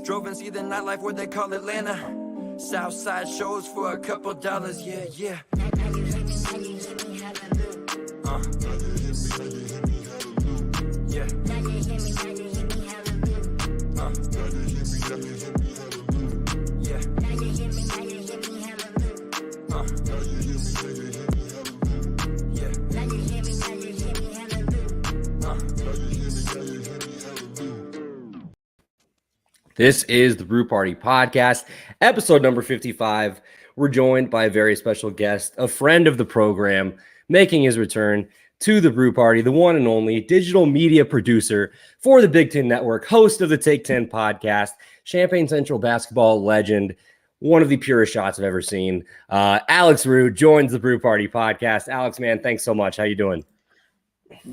Drove and see the nightlife where they call Atlanta. Southside shows for a couple dollars, yeah, yeah. Yeah. This is the Brew Party Podcast, episode number 55. We're joined by a very special guest, a friend of the program, making his return to the Brew Party, the one and only digital media producer for the Big Ten Network, host of the Take 10 podcast, Champaign Central basketball legend, one of the purest shots I've ever seen. Alex Roux joins the Brew Party Podcast. Alex, man, thanks so much. How you doing?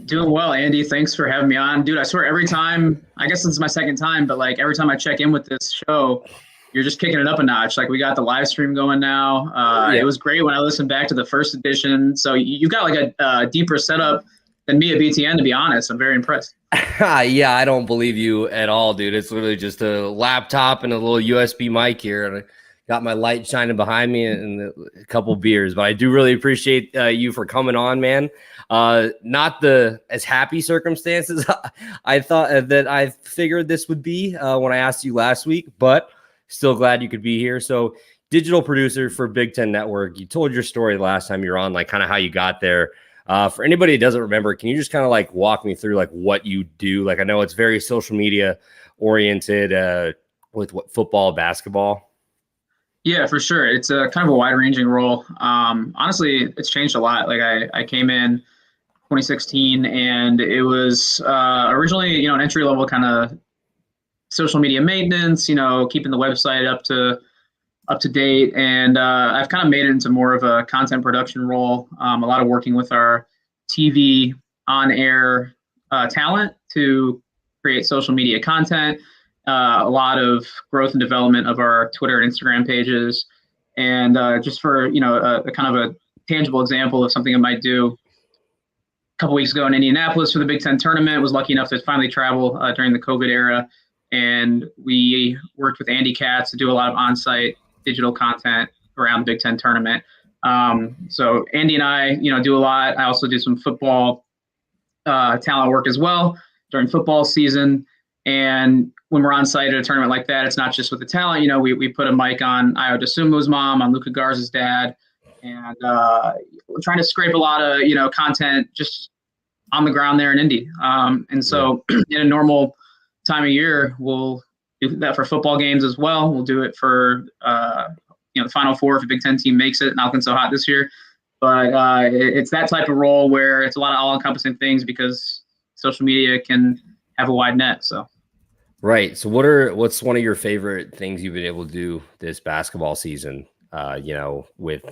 Doing well, Andy. Thanks for having me on. Dude, I swear every time, I guess this is my second time, but like every time I check in with this show, you're just kicking it up a notch. Like we got the live stream going now. It was great when I listened back to the first edition. So you've got like a deeper setup than me at BTN, to be honest. I'm very impressed. Yeah, I don't believe you at all, dude. It's literally just a laptop and a little USB mic here. And I got my light shining behind me and a couple beers. But I do really appreciate you for coming on, man. Not the as happy circumstances I thought that I figured this would be when I asked you last week, but still glad you could be here. So digital producer for Big Ten Network. You told your story last time you were on, like kind of how you got there. For anybody who doesn't remember, can you just kind of like walk me through like what you do? Like I know it's very social media oriented with what football, basketball. Yeah, for sure. It's a kind of a wide ranging role. Honestly, it's changed a lot. Like I came in 2016 and it was originally, an entry level kind of social media maintenance, keeping the website up to date. And I've kind of made it into more of a content production role. A lot of working with our TV on air talent to create social media content. A lot of growth and development of our Twitter and Instagram pages. And just for, a kind of a tangible example of something I might do, a couple weeks ago in Indianapolis for the Big Ten tournament, was lucky enough to finally travel during the COVID era. And we worked with Andy Katz to do a lot of on-site digital content around the Big Ten tournament. So Andy and I, do a lot. I also do some football talent work as well during football season. And when we're on site at a tournament like that, it's not just with the talent. We put a mic on Ayo Dosunmu's mom, on Luka Garza's dad, and we're trying to scrape a lot of content just on the ground there in Indy. And so in a normal time of year, we'll do that for football games as well. We'll do it for the Final Four if a Big Ten team makes it. Not looking so hot this year, but it's that type of role where it's a lot of all-encompassing things because social media can have a wide net. So. Right. So what's one of your favorite things you've been able to do this basketball season? With,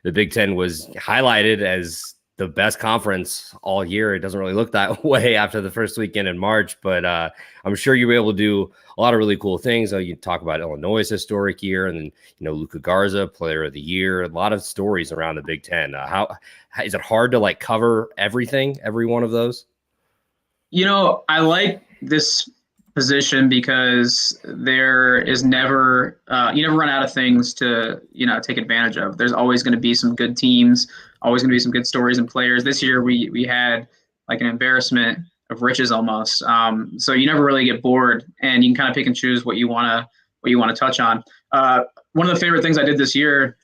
the Big Ten was highlighted as the best conference all year. It doesn't really look that way after the first weekend in March, but I'm sure you were able to do a lot of really cool things. You talk about Illinois' historic year and then, Luka Garza, player of the year, a lot of stories around the Big Ten. How is it hard to like cover every one of those? I like this position because there is never you never run out of things to take advantage of. There's always going to be some good teams, always going to be some good stories and players. This year we had like an embarrassment of riches almost. So you never really get bored, and you can kind of pick and choose what you want to touch on. One of the favorite things I did this year,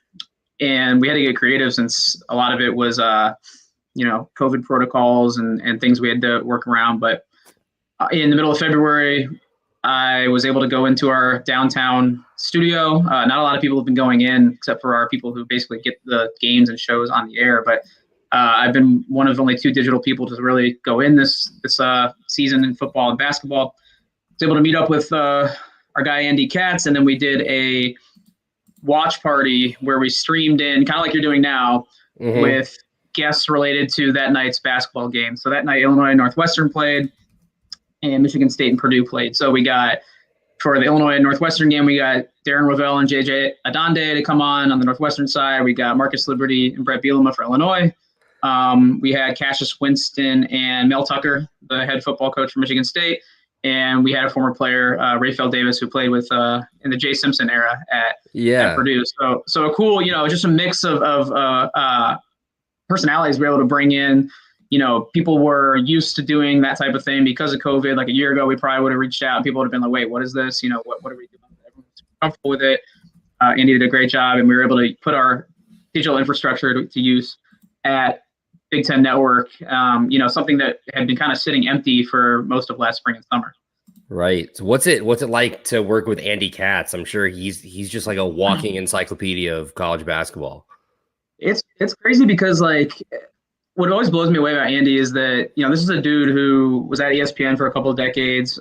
and we had to get creative since a lot of it was COVID protocols and things we had to work around. But in the middle of February, I was able to go into our downtown studio. Not a lot of people have been going in, except for our people who basically get the games and shows on the air. But I've been one of only two digital people to really go in this season in football and basketball. I was able to meet up with our guy Andy Katz, and then we did a watch party where we streamed in, kind of like you're doing now, with guests related to that night's basketball game. So that night, Illinois and Northwestern played, and Michigan State and Purdue played. So we got, for the Illinois and Northwestern game, we got Darren Rovell and JJ Adande to come on the Northwestern side. We got Marcus Liberty and Brett Bielema for Illinois. We had Cassius Winston and Mel Tucker, the head football coach for Michigan State. and we had a former player, Rayfeld Davis, who played with in the Jay Simpson era at Purdue. So a cool, just a mix of personalities we're able to bring in. People were used to doing that type of thing because of COVID. Like a year ago, we probably would have reached out and people would have been like, wait, what is this? What are we doing? Everyone's comfortable with it. Andy did a great job, and we were able to put our digital infrastructure to use at Big Ten Network, something that had been kind of sitting empty for most of last spring and summer. Right. So what's it like to work with Andy Katz? I'm sure he's just like a walking encyclopedia of college basketball. It's crazy because like what always blows me away about Andy is that, this is a dude who was at ESPN for a couple of decades.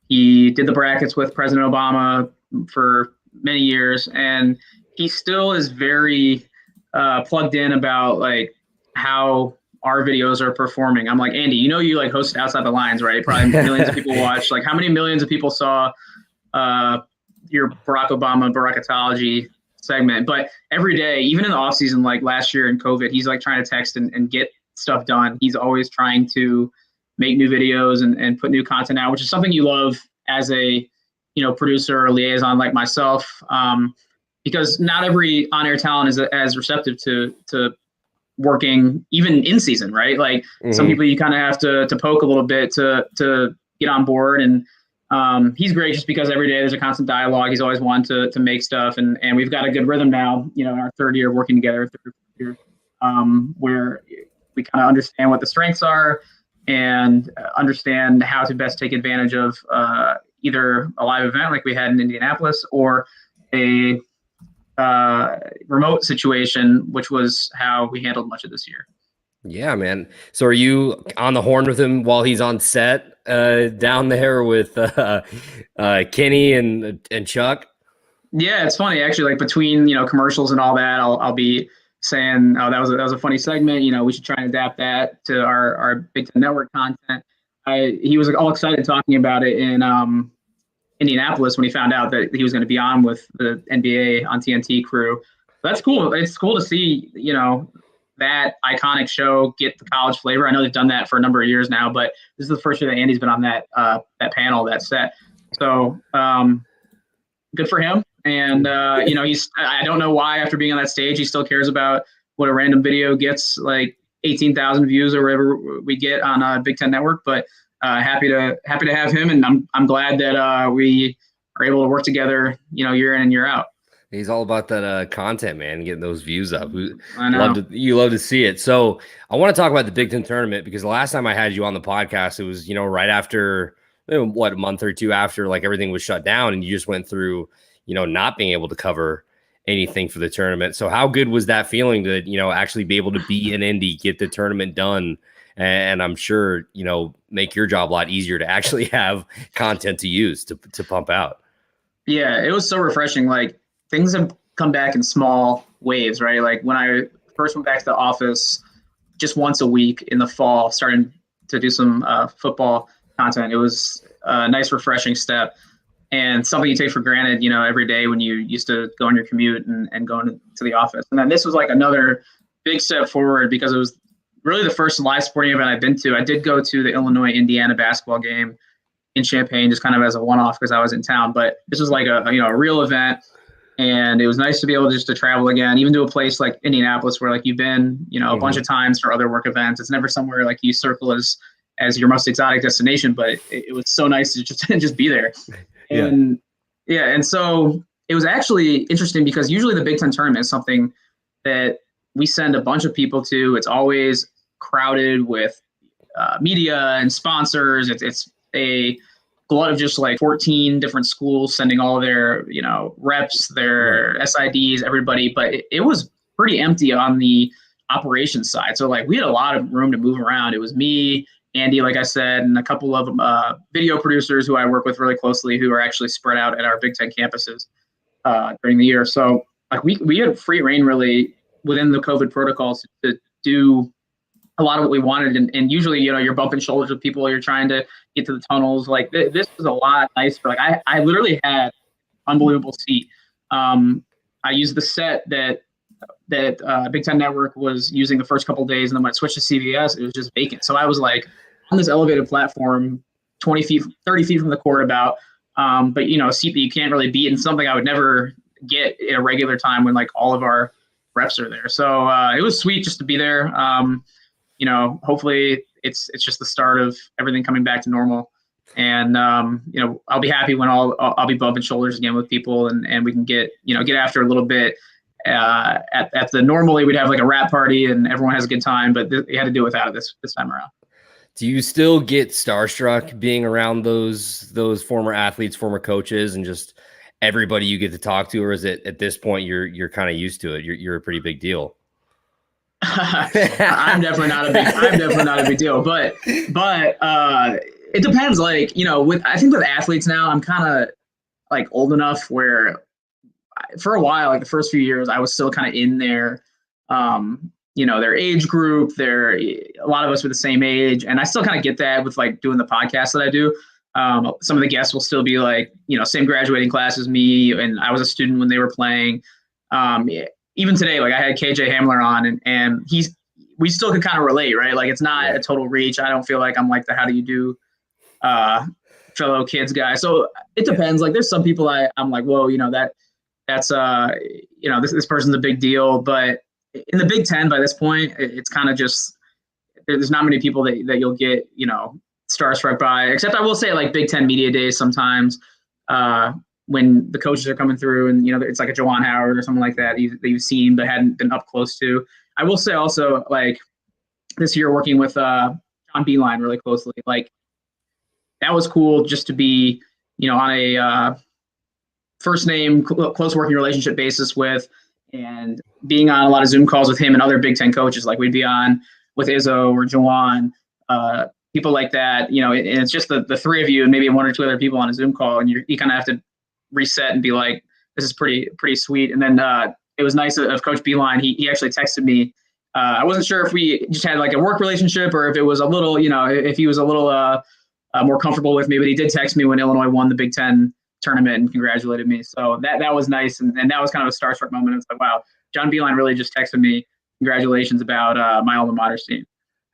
He did the brackets with President Obama for many years, and he still is very plugged in about like how our videos are performing. I'm like, Andy, you like hosted Outside the Lines, right? Probably millions of people watch. Like how many millions of people saw your Barack Obama Barackatology segment? But every day, even in the off season, like last year in COVID, he's like trying to text and get stuff done. He's always trying to make new videos and put new content out, which is something you love as a, producer or liaison like myself. Because not every on-air talent is as receptive to working even in season, right? Like some people you kind of have to poke a little bit to get on board. And he's great just because every day there's a constant dialogue. He's always wanted to make stuff. And we've got a good rhythm now, in our third year working together, where we kind of understand what the strengths are and understand how to best take advantage of either a live event like we had in Indianapolis or a remote situation, which was how we handled much of this year. Yeah, man. So are you on the horn with him while he's on set down there with Kenny and Chuck? Yeah, it's funny actually. Like between commercials and all that, I'll be saying, "Oh, that was a funny segment. We should try and adapt that to our Big Ten Network content." He was all excited talking about it in Indianapolis when he found out that he was going to be on with the NBA on TNT crew. That's cool. It's cool to see, that iconic show get the college flavor. I know they've done that for a number of years now, but this is the first year that Andy's been on that panel, that set. So good for him. And, I don't know why after being on that stage, he still cares about what a random video gets like 18,000 views or whatever we get on Big Ten Network, but happy to have him, and I'm glad that we are able to work together, year in and year out. He's all about that content, man, getting those views up. I know. You love to see it. So I want to talk about the Big Ten tournament because the last time I had you on the podcast, it was right after a month or two after like everything was shut down, and you just went through not being able to cover anything for the tournament. So how good was that feeling to actually be able to be in Indy, get the tournament done? And I'm sure, make your job a lot easier to actually have content to use to pump out. Yeah, it was so refreshing. Like things have come back in small waves, right? Like when I first went back to the office just once a week in the fall, starting to do some football content, it was a nice, refreshing step and something you take for granted, every day when you used to go on your commute and go into the office. And then this was like another big step forward because it was really the first live sporting event I've been to. I did go to the Illinois-Indiana basketball game in Champaign just kind of as a one-off because I was in town. But this was like a real event, and it was nice to be able just to travel again, even to a place like Indianapolis where like you've been, a bunch of times for other work events. It's never somewhere like you circle as your most exotic destination, but it was so nice to just be there. And and so it was actually interesting because usually the Big Ten tournament is something that we send a bunch of people to. It's always crowded with media and sponsors. It's a glut of just like 14 different schools sending all their, reps, their SIDs, everybody. But it was pretty empty on the operations side. So like we had a lot of room to move around. It was me, Andy, like I said, and a couple of video producers who I work with really closely who are actually spread out at our Big Ten campuses during the year. So like we had free reign really within the COVID protocols to do a lot of what we wanted. And usually, you're bumping shoulders with people, you're trying to get to the tunnels. Like this was a lot nicer. Like I literally had unbelievable seat. I used the set that Big Ten Network was using the first couple of days, and then when I switched to CBS, it was just vacant. So I was like on this elevated platform 20 feet, 30 feet from the court about. But, a seat that you can't really beat and something I would never get at a regular time when like all of our reps are there. So it was sweet just to be there. Hopefully it's just the start of everything coming back to normal. And, I'll be happy when I'll be bumping shoulders again with people and we can get after a little bit. Normally we'd have like a rap party and everyone has a good time, but we had to do without it this time around. Do you still get starstruck being around those former athletes, former coaches, and just everybody you get to talk to, or is it at this point you're kind of used to it? You're a pretty big deal. I'm definitely not a big deal, but it depends. Like, I think with athletes now, I'm kind of like old enough where for a while, like the first few years, I was still kind of in there. Their age group, a lot of us were the same age. And I still kind of get that with like doing the podcast that I do. Some of the guests will still be like, same graduating class as me. And I was a student when they were playing. Even today, like I had KJ Hamler on and we still could kind of relate, right? Like it's not a total reach. I don't feel like I'm like the, how do you do, fellow kids guy. So it depends. Like there's some people I'm like, whoa, that's this person's a big deal, but in the Big Ten by this point, it's kind of just, there's not many people that you'll get, starstruck by, except I will say like Big Ten media days sometimes when the coaches are coming through and, it's like a Juwan Howard or something like that that you've seen but hadn't been up close to. I will say also like this year working with John Beilein really closely, like that was cool just to be, on a first name, close working relationship basis with, and being on a lot of Zoom calls with him and other Big Ten coaches. Like we'd be on with Izzo or Juwan, people like that, and it's just the three of you and maybe one or two other people on a Zoom call. And you kind of have to reset and be like, this is pretty sweet. And then it was nice of Coach Beilein. He actually texted me. I wasn't sure if we just had like a work relationship or if it was a little, if he was a little more comfortable with me, but he did text me when Illinois won the Big Ten tournament and congratulated me. So that was nice. And that was kind of a starstruck moment. It's like, wow, John Beilein really just texted me congratulations about my alma mater team.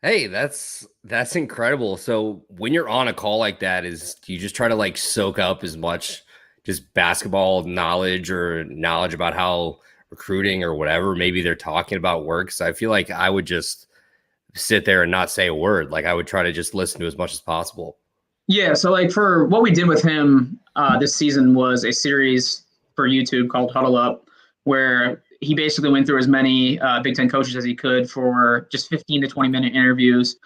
Hey, that's incredible. So when you're on a call like that, do you just try to like soak up as much just basketball knowledge or knowledge about how recruiting or whatever maybe they're talking about works? I feel like I would just sit there and not say a word. Like I would try to just listen to as much as possible. Yeah. So like for what we did with him this season was a series for YouTube called Huddle Up, where he basically went through as many Big Ten coaches as he could for just 15 to 20-minute interviews.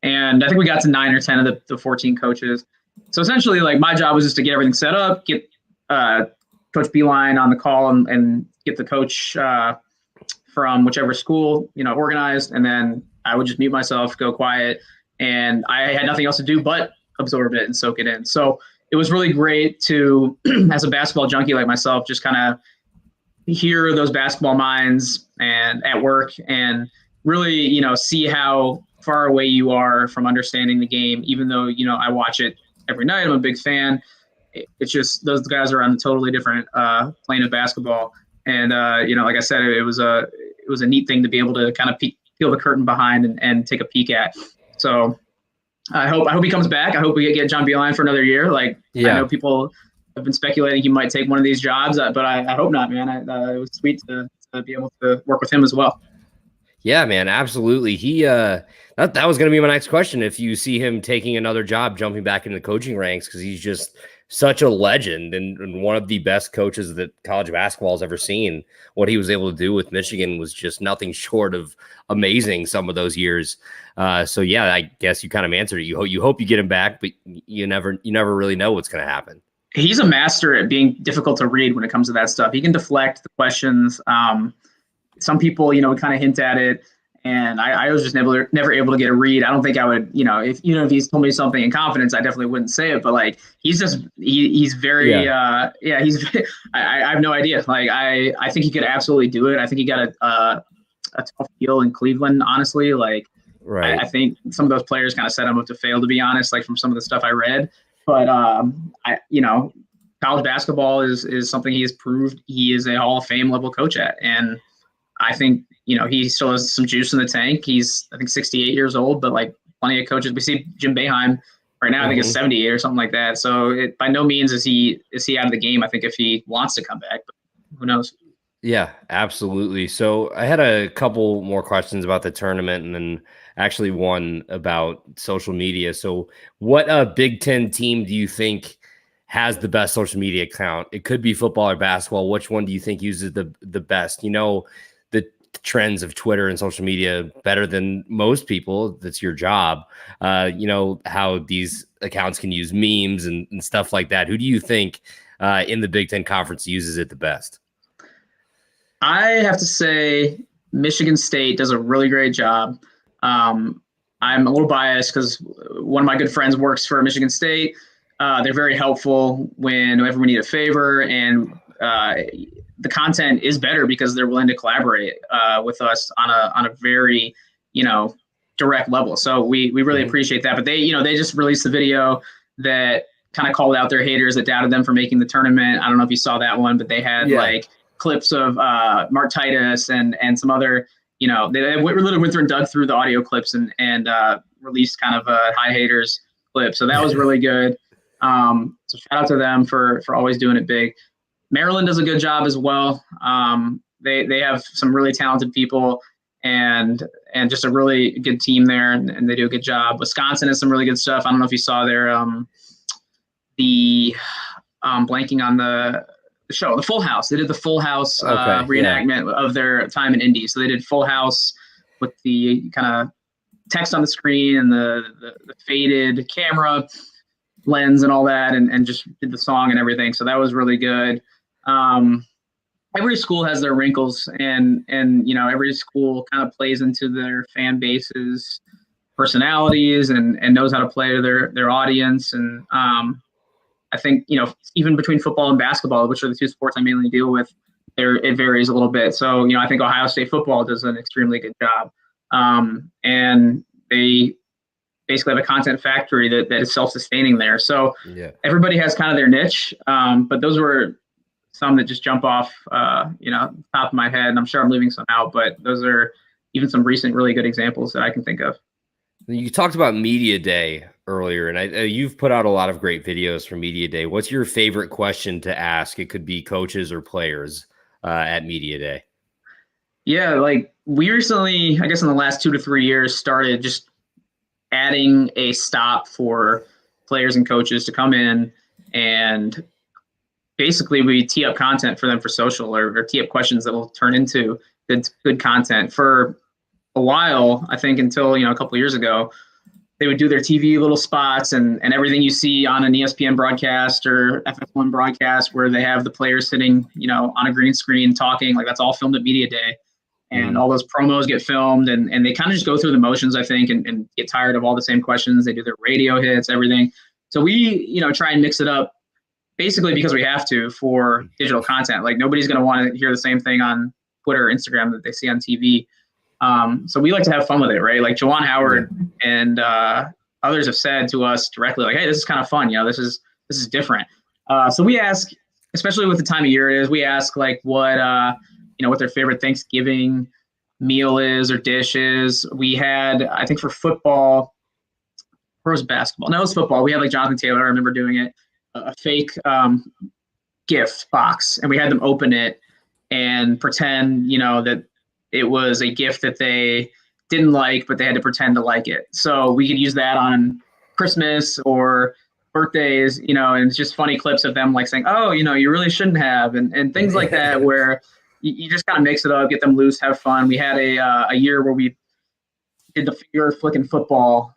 And I think we got to 9 or 10 of the 14 coaches. So essentially, like my job was just to get everything set up, get Coach Beilein on the call and get the coach from whichever school, organized. And then I would just mute myself, go quiet. And I had nothing else to do but absorb it and soak it in. So it was really great to, as a basketball junkie like myself, just kind of hear those basketball minds and at work and really, see how far away you are from understanding the game, even though, I watch it every night. I'm a big fan. It's just those guys are on a totally different plane of basketball. And, like I said, it was a neat thing to be able to kind of peel the curtain behind and take a peek at. So I hope he comes back. I hope we get John Beilein for another year. Like, yeah. I know people have been speculating he might take one of these jobs, but I hope not, man. It was sweet to be able to work with him as well. Yeah, man, absolutely. He that was going to be my next question. If you see him taking another job, jumping back into the coaching ranks, because he's just such a legend and one of the best coaches that college basketball has ever seen. What he was able to do with Michigan was just nothing short of amazing some of those years. So yeah, I guess you kind of answered it. You hope you get him back, but you never really know what's going to happen. He's a master at being difficult to read when it comes to that stuff. He can deflect the questions. Some people, kind of hint at it. And I was just never able to get a read. I don't think I would, if he's told me something in confidence, I definitely wouldn't say it. But like, he's just, he's very, I have no idea. Like, I think he could absolutely do it. I think he got a tough deal in Cleveland, honestly. Like, right. I think some of those players kind of set him up to fail, to be honest, like from some of the stuff I read. But, college basketball is something he has proved he is a Hall of Fame level coach at. And I think, he still has some juice in the tank. He's, I think, 68 years old, but like plenty of coaches. We see Jim Boeheim right now. I think it's 78 or something like that. So by no means is he out of the game. I think if he wants to come back, but who knows? Yeah, absolutely. So I had a couple more questions about the tournament and then actually one about social media. So what Big Ten team do you think has the best social media account? It could be football or basketball. Which one do you think uses the best? You know, the trends of Twitter and social media better than most people. That's your job. You know, how these accounts can use memes and stuff like that. Who do you think in the Big Ten Conference uses it the best? I have to say Michigan State does a really great job. I'm a little biased because one of my good friends works for Michigan State. They're very helpful whenever we need a favor, and the content is better because they're willing to collaborate with us on a very, direct level. So we really appreciate that. But they just released the video that kind of called out their haters that doubted them for making the tournament. I don't know if you saw that one, but they had like clips of Mark Titus and some other, they literally went through and dug through the audio clips and released kind of a high haters clip. So that was really good. So shout out to them for always doing it big. Maryland does a good job as well. They have some really talented people and just a really good team there, and they do a good job. Wisconsin has some really good stuff. I don't know if you saw their blanking on the show, the Full House. They did the Full House reenactment of their time in Indy. So they did Full House with the kind of text on the screen and the faded camera lens and all that, and just did the song and everything. So that was really good. Every school has their wrinkles, and every school kind of plays into their fan base's personalities and knows how to play to their audience. And I think even between football and basketball, which are the two sports I mainly deal with, it varies a little bit. So I think Ohio State football does an extremely good job, and they basically have a content factory that is self-sustaining there. So everybody has kind of their niche, but those were some that just jump off, top of my head, and I'm sure I'm leaving some out, but those are even some recent really good examples that I can think of. You talked about Media Day earlier, and you've put out a lot of great videos for Media Day. What's your favorite question to ask? It could be coaches or players at Media Day. Yeah, like we recently, I guess in the last 2 to 3 years, started just adding a stop for players and coaches to come in, and basically we tee up content for them for social, or tee up questions that will turn into good content. For a while, I think until a couple of years ago, they would do their TV little spots and everything you see on an ESPN broadcast or FS1 broadcast where they have the players sitting on a green screen talking, like that's all filmed at Media Day. And all those promos get filmed, and they kind of just go through the motions, I think, and get tired of all the same questions. They do their radio hits, everything. So we, try and mix it up basically because we have to for digital content. Like nobody's going to want to hear the same thing on Twitter or Instagram that they see on TV. So we like to have fun with it, right? Like Juwan Howard and others have said to us directly, like, hey, this is kind of fun. This is different. So we ask, especially with the time of year it is, we ask like what their favorite Thanksgiving meal is or dish is. We had, I think for football, or was it basketball? No, it was football. We had like Jonathan Taylor, I remember doing it, a fake gift box, and we had them open it and pretend, that it was a gift that they didn't like, but they had to pretend to like it. So we could use that on Christmas or birthdays, and it's just funny clips of them like saying, oh, you really shouldn't have, and things like that, where you just kind of mix it up, get them loose, have fun. We had a year where we did the finger flicking football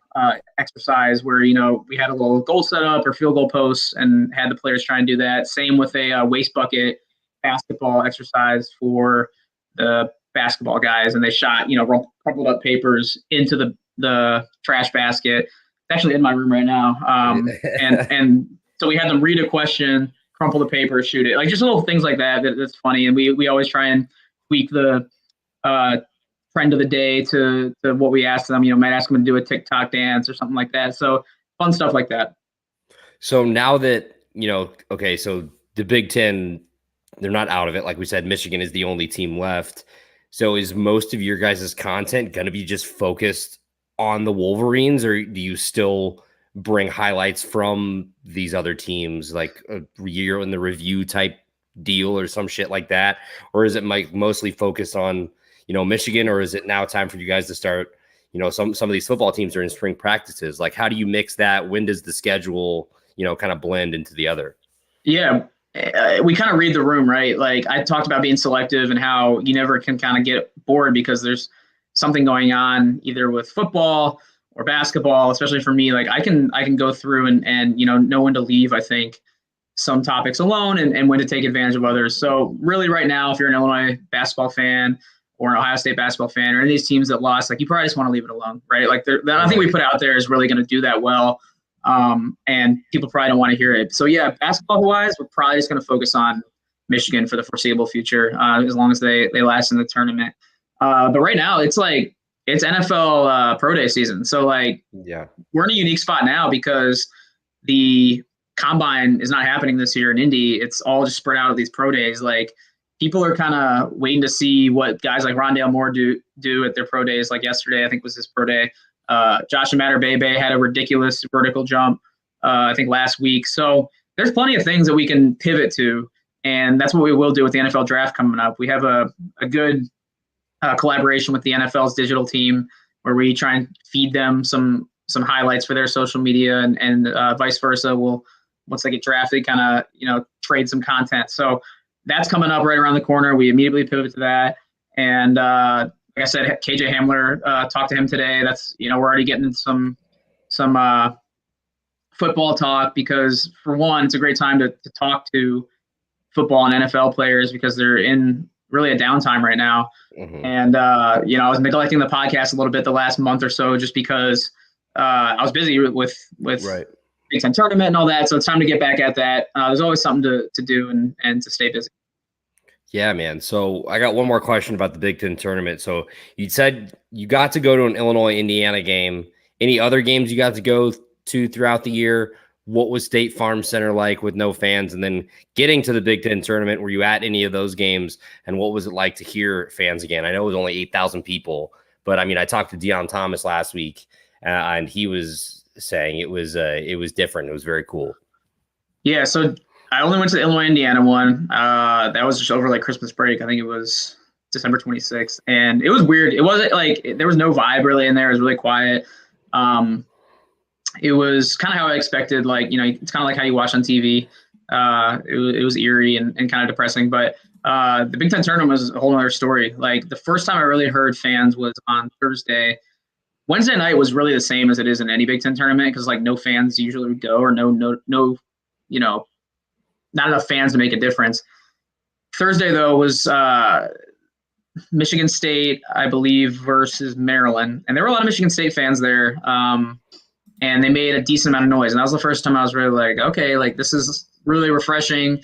exercise where, we had a little goal set up or field goal posts and had the players try and do that. Same with a waste bucket basketball exercise for the basketball guys. And they shot, crumpled up papers into the trash basket. It's actually in my room right now. And so we had them read a question, crumple the paper, shoot it. Like just little things like that's funny. And we always try and tweak the trend of the day to what we ask them. Might ask them to do a TikTok dance or something like that. So fun stuff like that. So now that, okay, so the Big Ten, they're not out of it. Like we said, Michigan is the only team left. So is most of your guys' content going to be just focused on the Wolverines, or do you still bring highlights from these other teams, like a year in the review type deal or some shit like that? Or is it mostly focused on, Michigan, or is it now time for you guys to start, some of these football teams are in spring practices? Like, how do you mix that? When does the schedule, kind of blend into the other? Yeah. We kind of read the room, right? Like I talked about being selective and how you never can kind of get bored because there's something going on either with football or basketball, especially for me. Like I can go through and know when to leave, I think, some topics alone and when to take advantage of others. So really right now, if you're an Illinois basketball fan or an Ohio State basketball fan or any of these teams that lost, like you probably just want to leave it alone, right? Like I think we put out there is really going to do that well. And people probably don't want to hear it. So yeah, basketball wise, we're probably just going to focus on Michigan for the foreseeable future, as long as they last in the tournament. But right now it's NFL pro day season. So like, yeah, we're in a unique spot now because the combine is not happening this year in Indy. It's all just spread out of these pro days. Like people are kind of waiting to see what guys like Rondale Moore do at their pro days. Like yesterday, I think was his pro day. Josh Matter-Bebe had a ridiculous vertical jump, I think last week. So there's plenty of things that we can pivot to, and that's what we will do with the NFL draft coming up. We have a good collaboration with the NFL's digital team where we try and feed them some highlights for their social media and vice versa. We'll, once they get drafted, kind of, trade some content. So that's coming up right around the corner. We immediately pivot to that. And, like I said, KJ Hamler, talked to him today. That's, we're already getting into some football talk because for one, it's a great time to talk to football and NFL players because they're in really a downtime right now. Mm-hmm. And, I was neglecting the podcast a little bit the last month or so just because I was busy with right. Big Ten tournament and all that. So it's time to get back at that. There's always something to do and to stay busy. Yeah, man. So I got one more question about the Big Ten tournament. So you said you got to go to an Illinois-Indiana game. Any other games you got to go to throughout the year? What was State Farm Center like with no fans? And then getting to the Big Ten tournament, were you at any of those games? And what was it like to hear fans again? I know it was only 8,000 people, but I mean, I talked to Deion Thomas last week, and he was saying it was different. It was very cool. Yeah, so I only went to the Illinois-Indiana one. That was just over like Christmas break. I think it was December 26th. And it was weird. It wasn't like there was no vibe really in there. It was really quiet. It was kind of how I expected. Like, it's kind of like how you watch on TV. It was eerie and kind of depressing. But the Big Ten tournament was a whole other story. Like the first time I really heard fans was on Thursday. Wednesday night was really the same as it is in any Big Ten tournament because like no fans usually go or no, not enough fans to make a difference. Thursday, though, was Michigan State, I believe, versus Maryland. And there were a lot of Michigan State fans there, and they made a decent amount of noise. And that was the first time I was really like, okay, like this is really refreshing.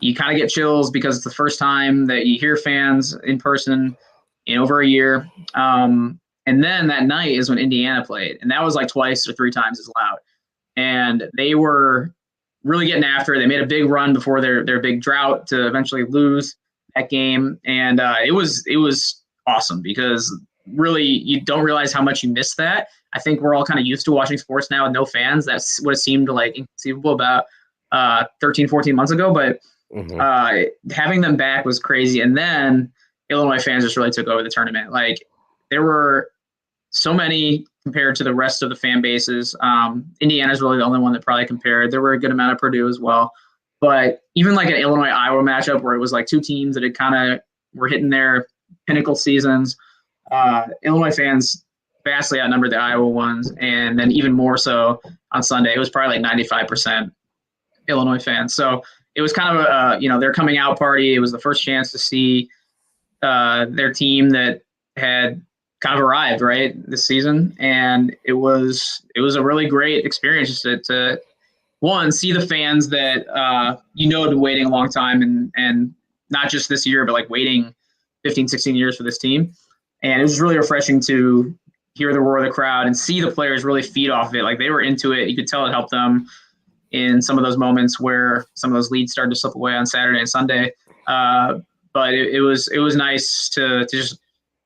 You kind of get chills because it's the first time that you hear fans in person in over a year. And then that night is when Indiana played. And that was like twice or three times as loud. And they were really getting after it. They made a big run before their big drought to eventually lose that game. And it was awesome because really you don't realize how much you miss that. I think we're all kind of used to watching sports now with no fans. That's what it seemed like inconceivable about 13, 14 months ago. But having them back was crazy. And then Illinois fans just really took over the tournament. Like there were so many compared to the rest of the fan bases. Indiana's really the only one that probably compared. There were a good amount of Purdue as well. But even like an Illinois-Iowa matchup where it was like two teams that had kind of were hitting their pinnacle seasons, Illinois fans vastly outnumbered the Iowa ones. And then even more so on Sunday, it was probably like 95% Illinois fans. So it was kind of their coming out party. It was the first chance to see their team that had kind of arrived right this season, and it was a really great experience to one, see the fans that have been waiting a long time and not just this year but like waiting 15, 16 years for this team. And it was really refreshing to hear the roar of the crowd and see the players really feed off of it. Like they were into it. You could tell it helped them in some of those moments where some of those leads started to slip away on Saturday and Sunday. But it was nice to just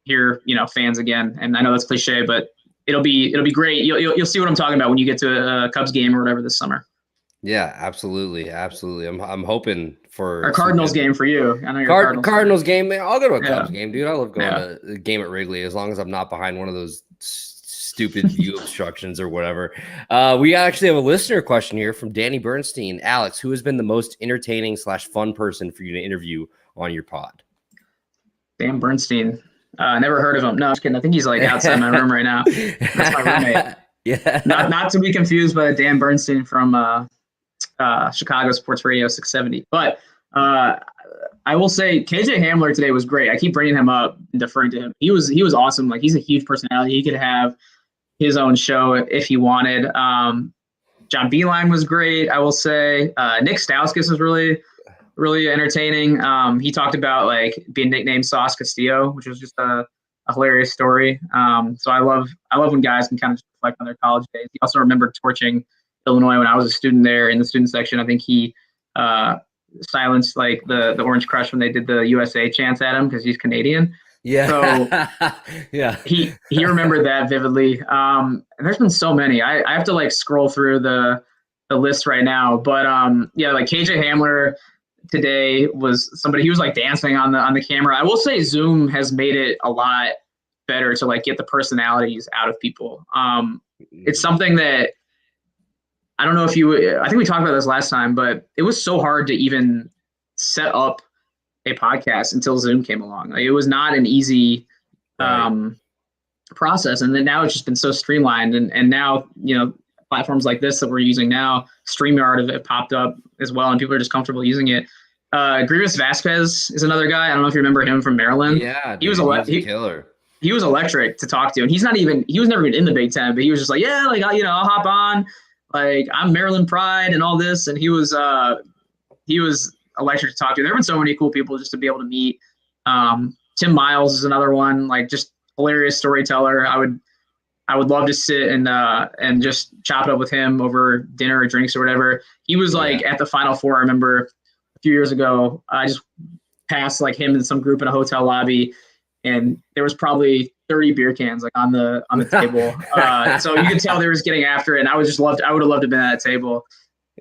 hear, fans again. And I know that's cliche, but it'll be great. You'll see what I'm talking about when you get to a Cubs game or whatever this summer. Yeah, absolutely, absolutely. I'm hoping for Our Cardinals game for you. I know you're a Cardinals game. Man, I'll go to a Yeah. Cubs game, dude. I love going to the game at Wrigley as long as I'm not behind one of those stupid view obstructions or whatever. We actually have a listener question here from Danny Bernstein. Alex, who has been the most entertaining / fun person for you to interview on your pod? Dan Bernstein. Never heard of him. No, I'm just kidding. I think he's like outside my room right now. That's my roommate. Yeah. Not to be confused by Dan Bernstein from Chicago Sports Radio 670. But I will say KJ Hamler today was great. I keep bringing him up and deferring to him. He was awesome. Like, he's a huge personality. He could have his own show if he wanted. John Beeline was great, I will say. Nick Stauskas was really, really entertaining. He talked about like being nicknamed Sauce Castillo, which was just a hilarious story. So I love when guys can kind of reflect on their college days. He also remembered torching Illinois when I was a student there in the student section. I think he silenced like the Orange Crush when they did the USA chants at him because he's Canadian. Yeah. So yeah, he remembered that vividly. And there's been so many. I have to like scroll through the list right now. But yeah, like KJ Hamler today was somebody, he was like dancing on the camera. I will say Zoom has made it a lot better to like get the personalities out of people. It's something that I don't know if I think we talked about this last time, but it was so hard to even set up a podcast until Zoom came along. Like, it was not an easy process. And then now it's just been so streamlined. And now, you know, platforms like this that we're using now, StreamYard have popped up as well, and people are just comfortable using it. Grievous Vasquez is another guy. I don't know if you remember him from Maryland. Yeah, dude, he was a killer. He was electric to talk to. And he was never even in the Big Ten, but he was just like, yeah, like, I'll hop on. Like, I'm Maryland pride and all this. And he was electric to talk to. There have been so many cool people just to be able to meet. Tim Miles is another one, like, just hilarious storyteller. I would love to sit and just chop it up with him over dinner or drinks or whatever. He was like at the Final Four. I remember a few years ago, I just passed like him and some group in a hotel lobby, and there was probably 30 beer cans like on the table. So you could tell they were just getting after it. And I would have loved to have been at that table.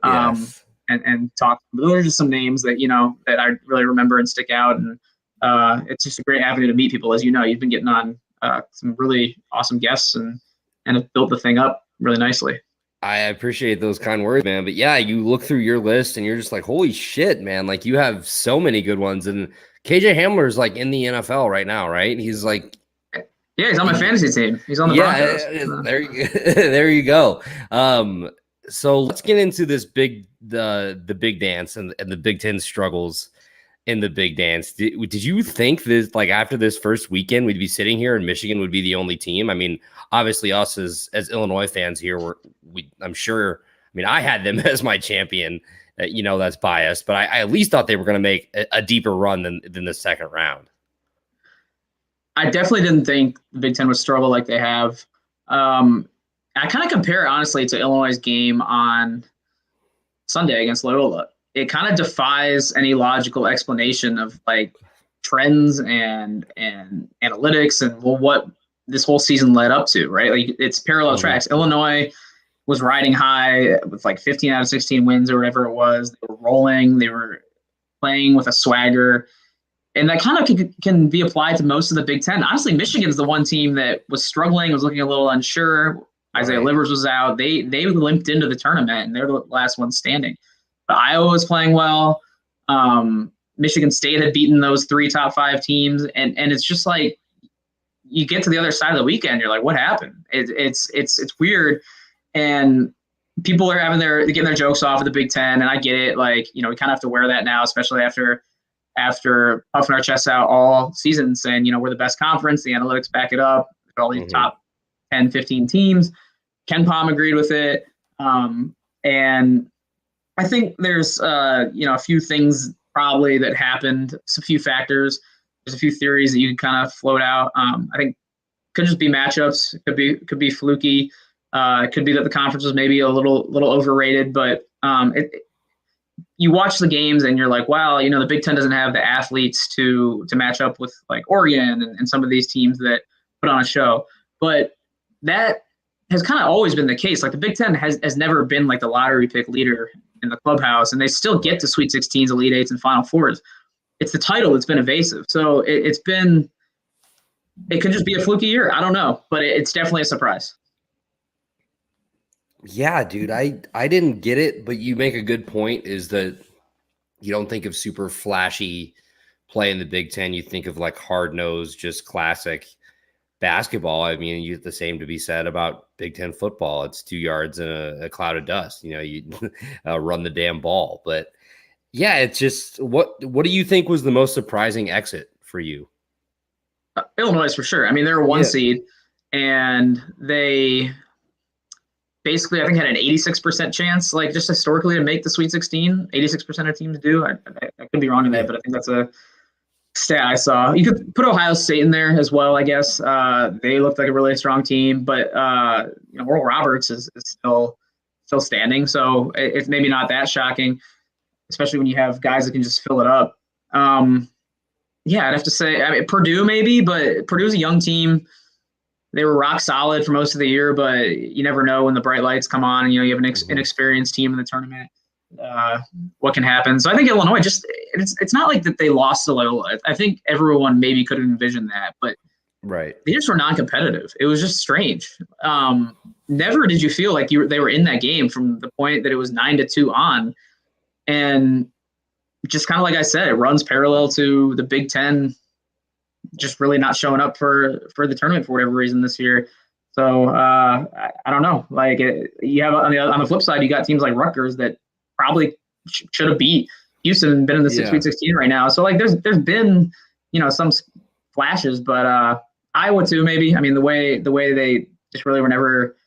And talk. But those are just some names that, you know, that I really remember and stick out. And it's just a great avenue to meet people. As you know, you've been getting on some really awesome guests and have built the thing up really nicely. I appreciate those kind words, man. But yeah, you look through your list and you're just like, holy shit, man. Like, you have so many good ones. And KJ Hamler is like in the NFL right now, right? He's like, yeah, he's on my fantasy team. He's on the Broncos. There you go. So let's get into this the big dance and the Big Ten struggles in the big dance. Did you think this, like, after this first weekend, we'd be sitting here and Michigan would be the only team? I mean, obviously us as Illinois fans here, I'm sure. I mean, I had them as my champion. You know, that's biased, but I at least thought they were going to make a deeper run than the second round. I definitely didn't think the Big Ten would struggle like they have. I kind of compare it, honestly, to Illinois' game on Sunday against Loyola. It kind of defies any logical explanation of like trends and analytics and what this whole season led up to, right? Like, it's parallel tracks. Illinois was riding high with like 15 out of 16 wins or whatever it was. They were rolling. They were playing with a swagger. And that kind of can be applied to most of the Big Ten. Honestly, Michigan's the one team that was struggling, was looking a little unsure. Isaiah Livers was out. They limped into the tournament, and they're the last one standing. But Iowa was playing well. Michigan State had beaten those 3 top 5 teams, and it's just like you get to the other side of the weekend, you're like, what happened? It's weird, and people are getting their jokes off of the Big Ten, and I get it. Like, you know, we kind of have to wear that now, especially after puffing our chests out all season, saying, you know, we're the best conference. The analytics back it up. All these top 10, 15 teams. Ken Pom agreed with it. And I think there's, you know, a few things probably that happened, a few factors. There's a few theories that you can kind of float out. I think could just be matchups. It could be fluky. It could be that the conference was maybe a little overrated, but you watch the games and you're like, wow, you know, the Big Ten doesn't have the athletes to match up with like Oregon and some of these teams that put on a show. But that has kind of always been the case. Like the Big Ten has never been like the lottery pick leader in the clubhouse, and they still get to Sweet 16s, Elite Eights, and Final Fours. It's the title that's been evasive. So it could just be a fluky year. I don't know, but it's definitely a surprise. Yeah, dude, I didn't get it, but you make a good point is that you don't think of super flashy play in the Big Ten. You think of like hard-nosed, just classic basketball. I mean, you get the same to be said about Big Ten football. It's 2 yards and a cloud of dust. You know, you run the damn ball. But yeah, it's just what do you think was the most surprising exit for you? Illinois for sure. I mean, they're a 1 seed, and they basically, I think, had an 86% chance, like just historically, to make the Sweet 16. 86% of teams do. I could be wrong in that, but I think that's a stat I saw. You could put Ohio State in there as well, I guess. They looked like a really strong team, but Oral Roberts is still standing, so it's maybe not that shocking, especially when you have guys that can just fill it up. Yeah, I'd have to say, I mean, Purdue maybe, but Purdue's a young team. They were rock solid for most of the year, but you never know when the bright lights come on and, you have an inexperienced team in the tournament, what can happen. So I think Illinois it's not like that they lost to Loyola. I think everyone maybe could have envisioned that, but they just were non-competitive. It was just strange. Never did you feel like they were in that game from the point that it was 9-2 on. And just kind of like I said, it runs parallel to the Big Ten just really not showing up for the tournament for whatever reason this year. So I don't know. Like you have on the flip side, you got teams like Rutgers that probably should have beat Houston and been in the Sweet 16 right now. So like there's been some flashes, but Iowa too maybe. I mean the way they just really were never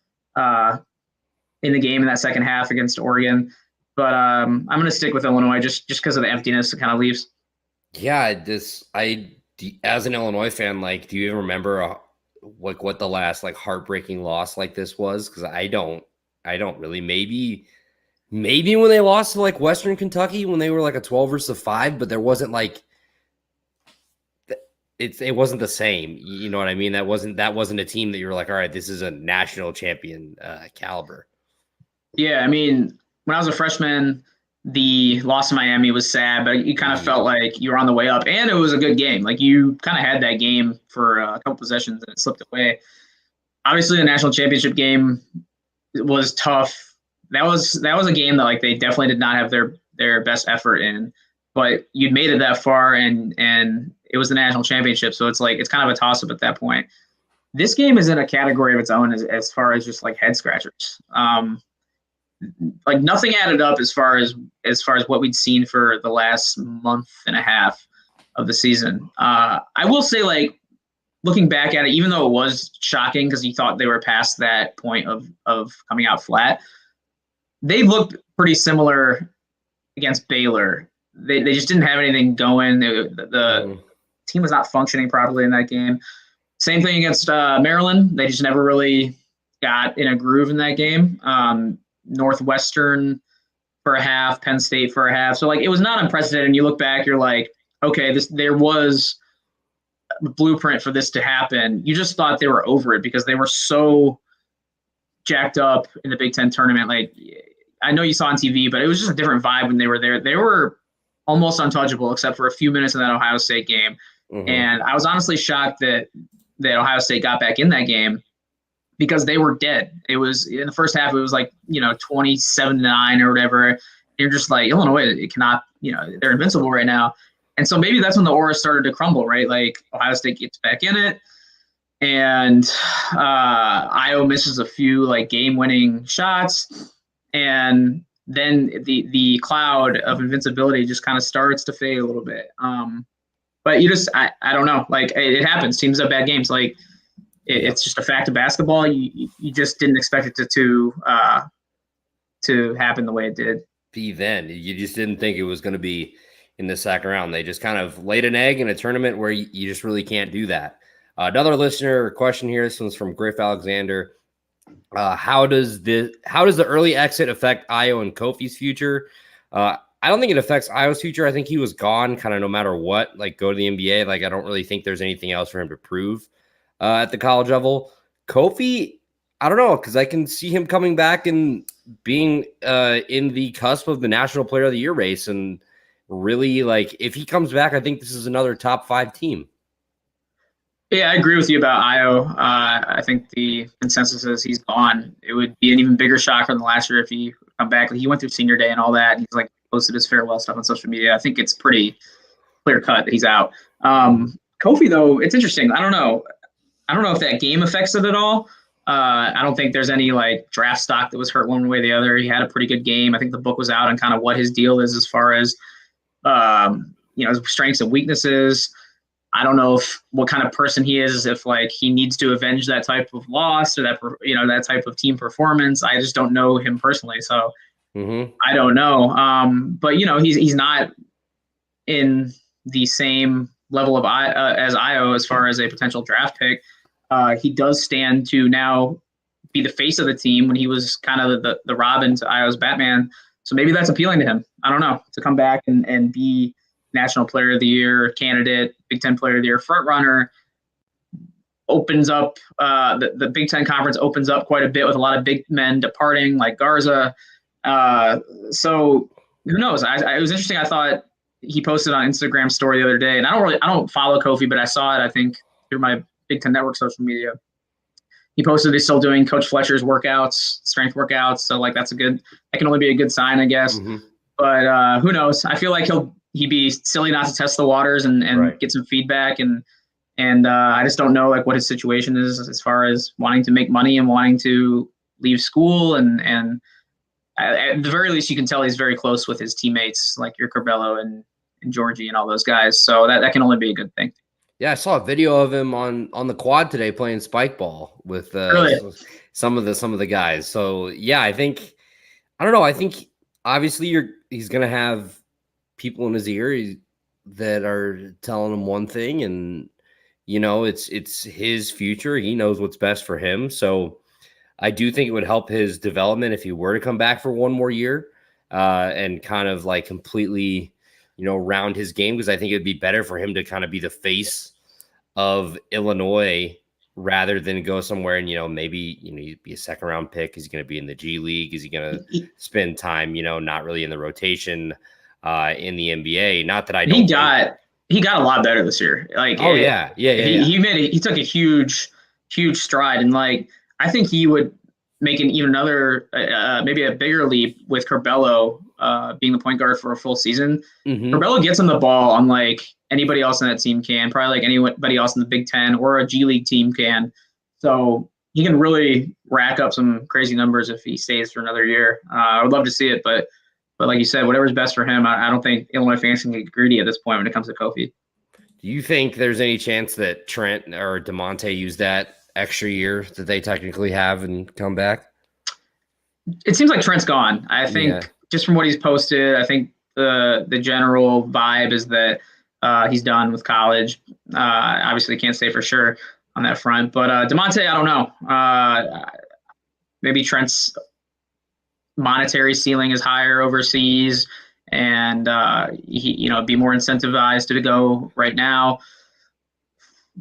in the game in that second half against Oregon. But I'm going to stick with Illinois just because of the emptiness it kind of leaves. Yeah, as an Illinois fan, like, do you even remember what the last like heartbreaking loss like this was? Because I don't really. Maybe when they lost to like Western Kentucky when they were like a 12-5, but there wasn't like it wasn't the same. You know what I mean? That wasn't a team that you were like, all right, this is a national champion caliber. Yeah, I mean, when I was a freshman, the loss to Miami was sad, but you kind of felt like you were on the way up, and it was a good game. Like you kind of had that game for a couple possessions, and it slipped away. Obviously, the national championship game was tough. That was a game that like they definitely did not have their best effort in, but you'd made it that far, and it was the national championship, so it's like it's kind of a toss up at that point. This game is in a category of its own as far as just like head scratchers. Like nothing added up as far as what we'd seen for the last month and a half of the season. I will say, like, looking back at it, even though it was shocking because you thought they were past that point of coming out flat, they looked pretty similar against Baylor. They just didn't have anything going. The team was not functioning properly in that game. Same thing against Maryland. They just never really got in a groove in that game. Northwestern for a half, Penn State for a half. So like it was not unprecedented. And you look back, you're like, okay, there was a blueprint for this to happen. You just thought they were over it because they were so jacked up in the Big Ten tournament. Like I know you saw on TV, but it was just a different vibe when they were there. They were almost untouchable except for a few minutes in that Ohio State game. And I was honestly shocked that Ohio State got back in that game, because they were dead. It was in the first half. It was like 27-9 or whatever. And you're just like, Illinois, it cannot. They're invincible right now. And so maybe that's when the aura started to crumble, right? Like Ohio State gets back in it, and Iowa misses a few like game-winning shots, and then the cloud of invincibility just kind of starts to fade a little bit. But I don't know. Like it happens. Teams have bad games. Like. It's just a fact of basketball. You just didn't expect it to happen the way it did. You just didn't think it was going to be in the second round. They just kind of laid an egg in a tournament where you just really can't do that. Another listener question here. This one's from Griff Alexander. How does the early exit affect Io and Kofi's future? I don't think it affects Io's future. I think he was gone kind of no matter what. Like go to the NBA. Like I don't really think there's anything else for him to prove. At the college level, Kofi, I don't know, because I can see him coming back and being in the cusp of the National Player of the Year race. And really, like, if he comes back, I think this is another top 5 team. Yeah, I agree with you about Io. I think the consensus is he's gone. It would be an even bigger shock than last year if he come back. He went through senior day and all that. He's like posted his farewell stuff on social media. I think it's pretty clear cut that he's out. Kofi, though, it's interesting. I don't know if that game affects it at all. I don't think there's any like draft stock that was hurt one way or the other. He had a pretty good game. I think the book was out on kind of what his deal is as far as his strengths and weaknesses. I don't know what kind of person he is, if like he needs to avenge that type of loss or that type of team performance. I just don't know him personally, so I don't know. But he's not in the same level of as Io as far as a potential draft pick. He does stand to now be the face of the team when he was kind of the Robin to Io's Batman. So maybe that's appealing to him. I don't know, to come back and be National Player of the Year candidate, Big Ten Player of the Year front runner, opens up the Big Ten Conference opens up quite a bit with a lot of big men departing, like Garza. So who knows? It was interesting. I thought he posted on Instagram story the other day, and I don't follow Kofi, but I saw it, I think, through my Big Ten Network social media. He posted he's still doing Coach Fletcher's workouts, strength workouts. So like that can only be a good sign, I guess. But who knows? I feel like he'd be silly not to test the waters and right. Get some feedback. And I just don't know like what his situation is as far as wanting to make money and wanting to leave school. And at the very least, you can tell he's very close with his teammates like your Corbello and Georgie and all those guys. So that can only be a good thing. Yeah, I saw a video of him on the quad today playing spike ball with some of the guys. So yeah, I think obviously he's gonna have people in his ear that are telling him one thing, and it's his future. He knows what's best for him. So I do think it would help his development if he were to come back for one more year and kind of like completely round his game, because I think it'd be better for him to kind of be the face of Illinois rather than go somewhere and maybe he'd be a second round pick. Is he going to be in the G League? Is he going to spend time not really in the rotation in the NBA? Not that I don't. He got a lot better this year. Like he took a huge stride, and like I think he would make even another maybe a bigger leap with Corbello being the point guard for a full season. Corbello gets him the ball unlike anybody else on that team can, probably like anybody else in the Big Ten or a G League team can. So he can really rack up some crazy numbers if he stays for another year. I would love to see it, but like you said, whatever's best for him. I don't think Illinois fans can get greedy at this point when it comes to Kofi. Do you think there's any chance that Trent or DeMonte use that extra year that they technically have and come back? It seems like Trent's gone. I think just from what he's posted, I think the general vibe is that he's done with college. Obviously can't say for sure on that front, but DeMonte, I don't know. Maybe Trent's monetary ceiling is higher overseas, and he be more incentivized to go right now.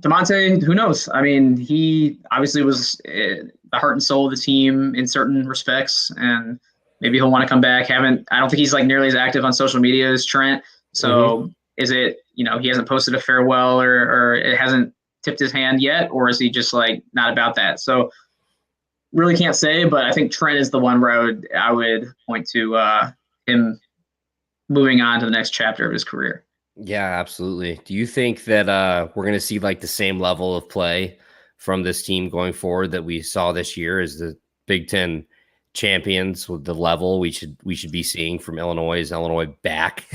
DeMonte, who knows? I mean, he obviously was the heart and soul of the team in certain respects, and maybe he'll want to come back. I don't think he's like nearly as active on social media as Trent. So is it, he hasn't posted a farewell or it hasn't tipped his hand yet, or is he just like not about that? So really can't say, but I think Trent is the one where I would point to him moving on to the next chapter of his career. Yeah, absolutely. Do you think that we're going to see like the same level of play from this team going forward that we saw this year as the Big Ten champions, with the level we should be seeing from Illinois? Is Illinois back,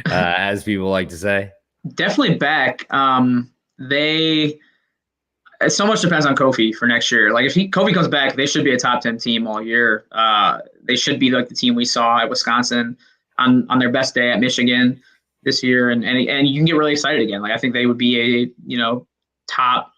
as people like to say? Definitely back. So much depends on Kofi for next year. Like if Kofi comes back, they should be a top 10 team all year. They should be like the team we saw at Wisconsin on their best day at Michigan this year, and you can get really excited again. Like I think they would be a top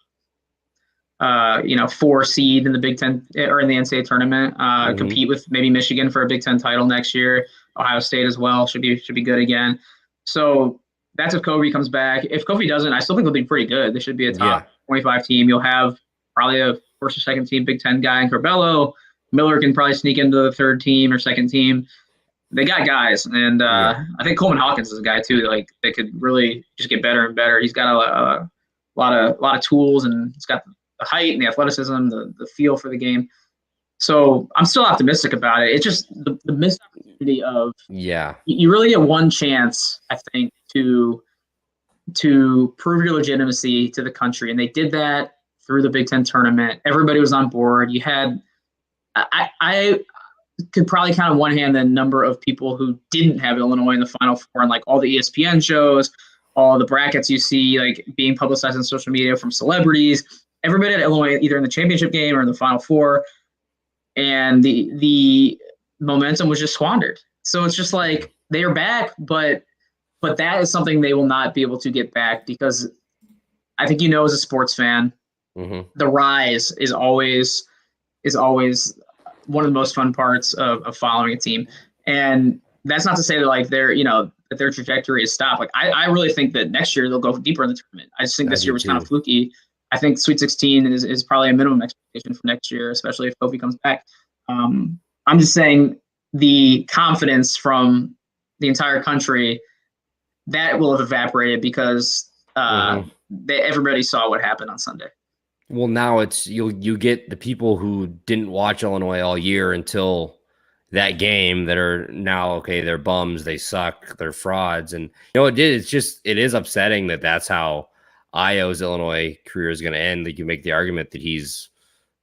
4 seed in the Big Ten or in the NCAA tournament. Compete with maybe Michigan for a Big Ten title next year. Ohio State as well should be good again. So that's if Kofi comes back. If Kofi doesn't, I still think they'll be pretty good. They should be a top 25 team. You'll have probably a first or second team Big Ten guy in Corbello. Miller can probably sneak into the third team or second team. They got guys, and I think Coleman Hawkins is a guy too. Like they could really just get better and better. He's got a lot of tools, and he's got the height and the athleticism, the feel for the game. So I'm still optimistic about it. It's just the missed opportunity of you really get one chance, I think, to prove your legitimacy to the country, and they did that through the Big Ten tournament. Everybody was on board. You had I could probably count on one hand the number of people who didn't have Illinois in the Final Four, and like all the ESPN shows, all the brackets you see like being publicized on social media from celebrities. Everybody had Illinois either in the championship game or in the Final Four, and the momentum was just squandered. So it's just like they are back, but that is something they will not be able to get back, because I think, as a sports fan, the rise is always one of the most fun parts of following a team. And that's not to say that like that their trajectory is stopped. Like I really think that next year they'll go deeper in the tournament. I just think this year was kind of fluky. I think Sweet 16 is probably a minimum expectation for next year, especially if Kofi comes back. I'm just saying the confidence from the entire country that will have evaporated because everybody saw what happened on Sunday. Well, now it's you get the people who didn't watch Illinois all year until that game that are now, okay, they're bums, they suck, they're frauds. And it is upsetting that that's how Io's Illinois career is going to end. Like, you make the argument that he's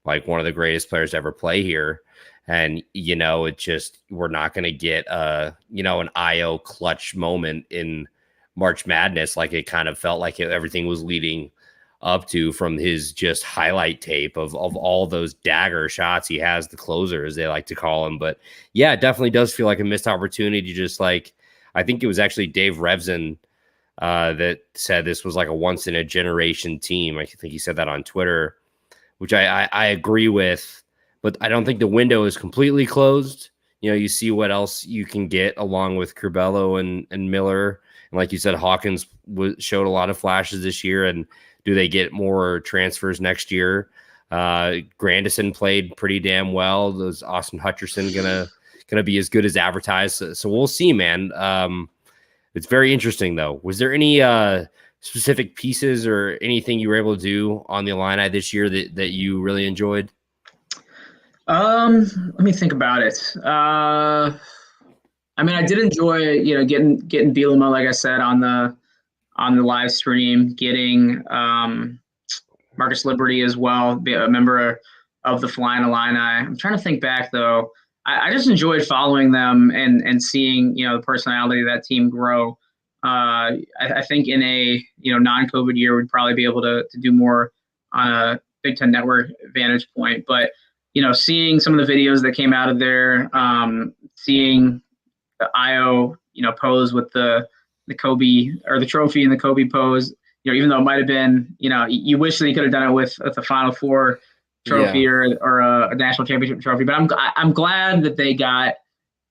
like one of the greatest players to ever play here. And, we're not going to get an Io clutch moment in March Madness like it kind of felt like everything was leading up to from his just highlight tape of all those dagger shots he has, the closer, as they like to call him. But yeah, it definitely does feel like a missed opportunity. Just like, I think it was actually Dave Revson that said this was like a once in a generation team. I think he said that on Twitter, which I agree with, but I don't think the window is completely closed. You see what else you can get along with Curbelo and Miller. And like you said, Hawkins showed a lot of flashes this year. And do they get more transfers next year? Grandison played pretty damn well. Those Austin Hutcherson gonna be as good as advertised. So we'll see, man. It's very interesting though. Was there any specific pieces or anything you were able to do on the Illini this year that you really enjoyed? Let me think about it. I did enjoy, getting Bielema, like I said, on the live stream, getting Marcus Liberty as well, be a member of the Flying Illini. I'm trying to think back though. I just enjoyed following them and seeing, the personality of that team grow. I think in a non-COVID year, we'd probably be able to do more on a Big Ten Network vantage point. But seeing some of the videos that came out of there, seeing the Io, pose with the Kobe or the trophy and the Kobe pose, even though it might have been, you wish that he could have done it with the Final Four trophy or a national championship trophy. But I'm glad that they got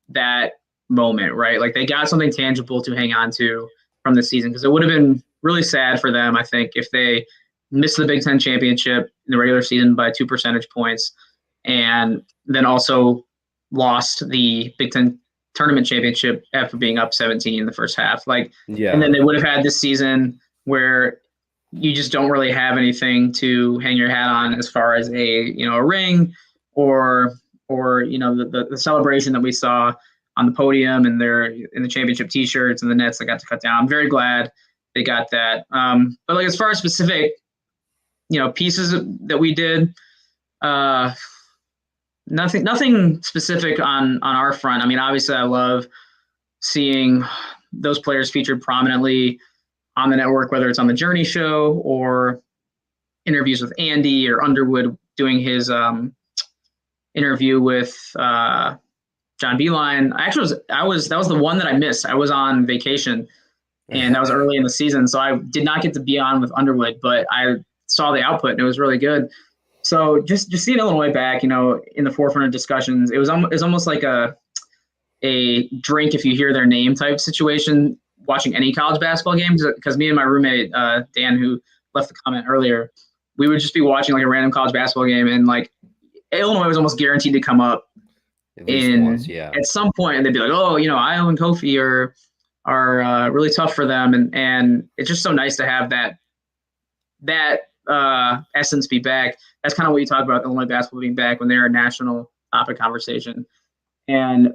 that moment, right? Like they got something tangible to hang on to from the season, because it would have been really sad for them, I think, if they missed the Big Ten championship in the regular season by 2 percentage points and then also lost the Big Ten tournament championship after being up 17 in the first half. And then they would have had this season where you just don't really have anything to hang your hat on as far as a ring or the celebration that we saw on the podium and they're in the championship t-shirts and the nets that got to cut down. I'm very glad they got that. But like as far as specific, pieces that we did, nothing specific on our front. Obviously I love seeing those players featured prominently on the network, whether it's on the Journey show or interviews with Andy or Underwood doing his interview with John Beilein. That was the one that I missed. I was on vacation and that was early in the season. So I did not get to be on with Underwood, but I saw the output and it was really good. So just seeing Illinois back, in the forefront of discussions, it was almost like a drink if you hear their name type situation watching any college basketball game. Because me and my roommate, Dan, who left the comment earlier, we would just be watching like a random college basketball game, and like Illinois was almost guaranteed to come up At least once, yeah. at some point, and they'd be like, oh, Iowa and Kofi are really tough for them, and it's just so nice to have that essence be back. That's kind of what you talk about Illinois basketball being back when they're a national topic conversation, and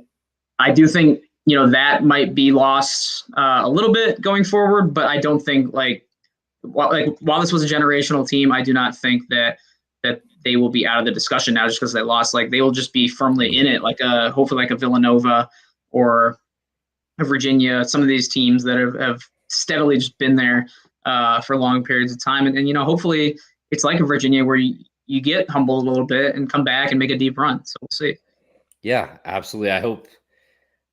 I do think that might be lost a little bit going forward, but I don't think while this was a generational team, I do not think that they will be out of the discussion now just because they lost. Like they will just be firmly in it, hopefully like a Villanova or a Virginia, some of these teams that have steadily just been there for long periods of time. And hopefully it's like a Virginia where you get humbled a little bit and come back and make a deep run. So we'll see. Yeah, absolutely. I hope,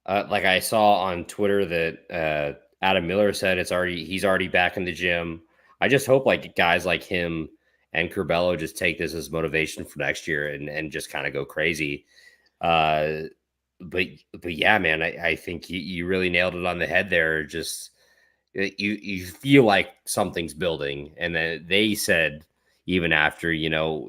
like I saw on Twitter that Adam Miller said he's already back in the gym. I just hope like guys like him and Curbelo just take this as motivation for next year and just kind of go crazy. But yeah, man, I think you really nailed it on the head there. Just you feel like something's building. And then they said, even after,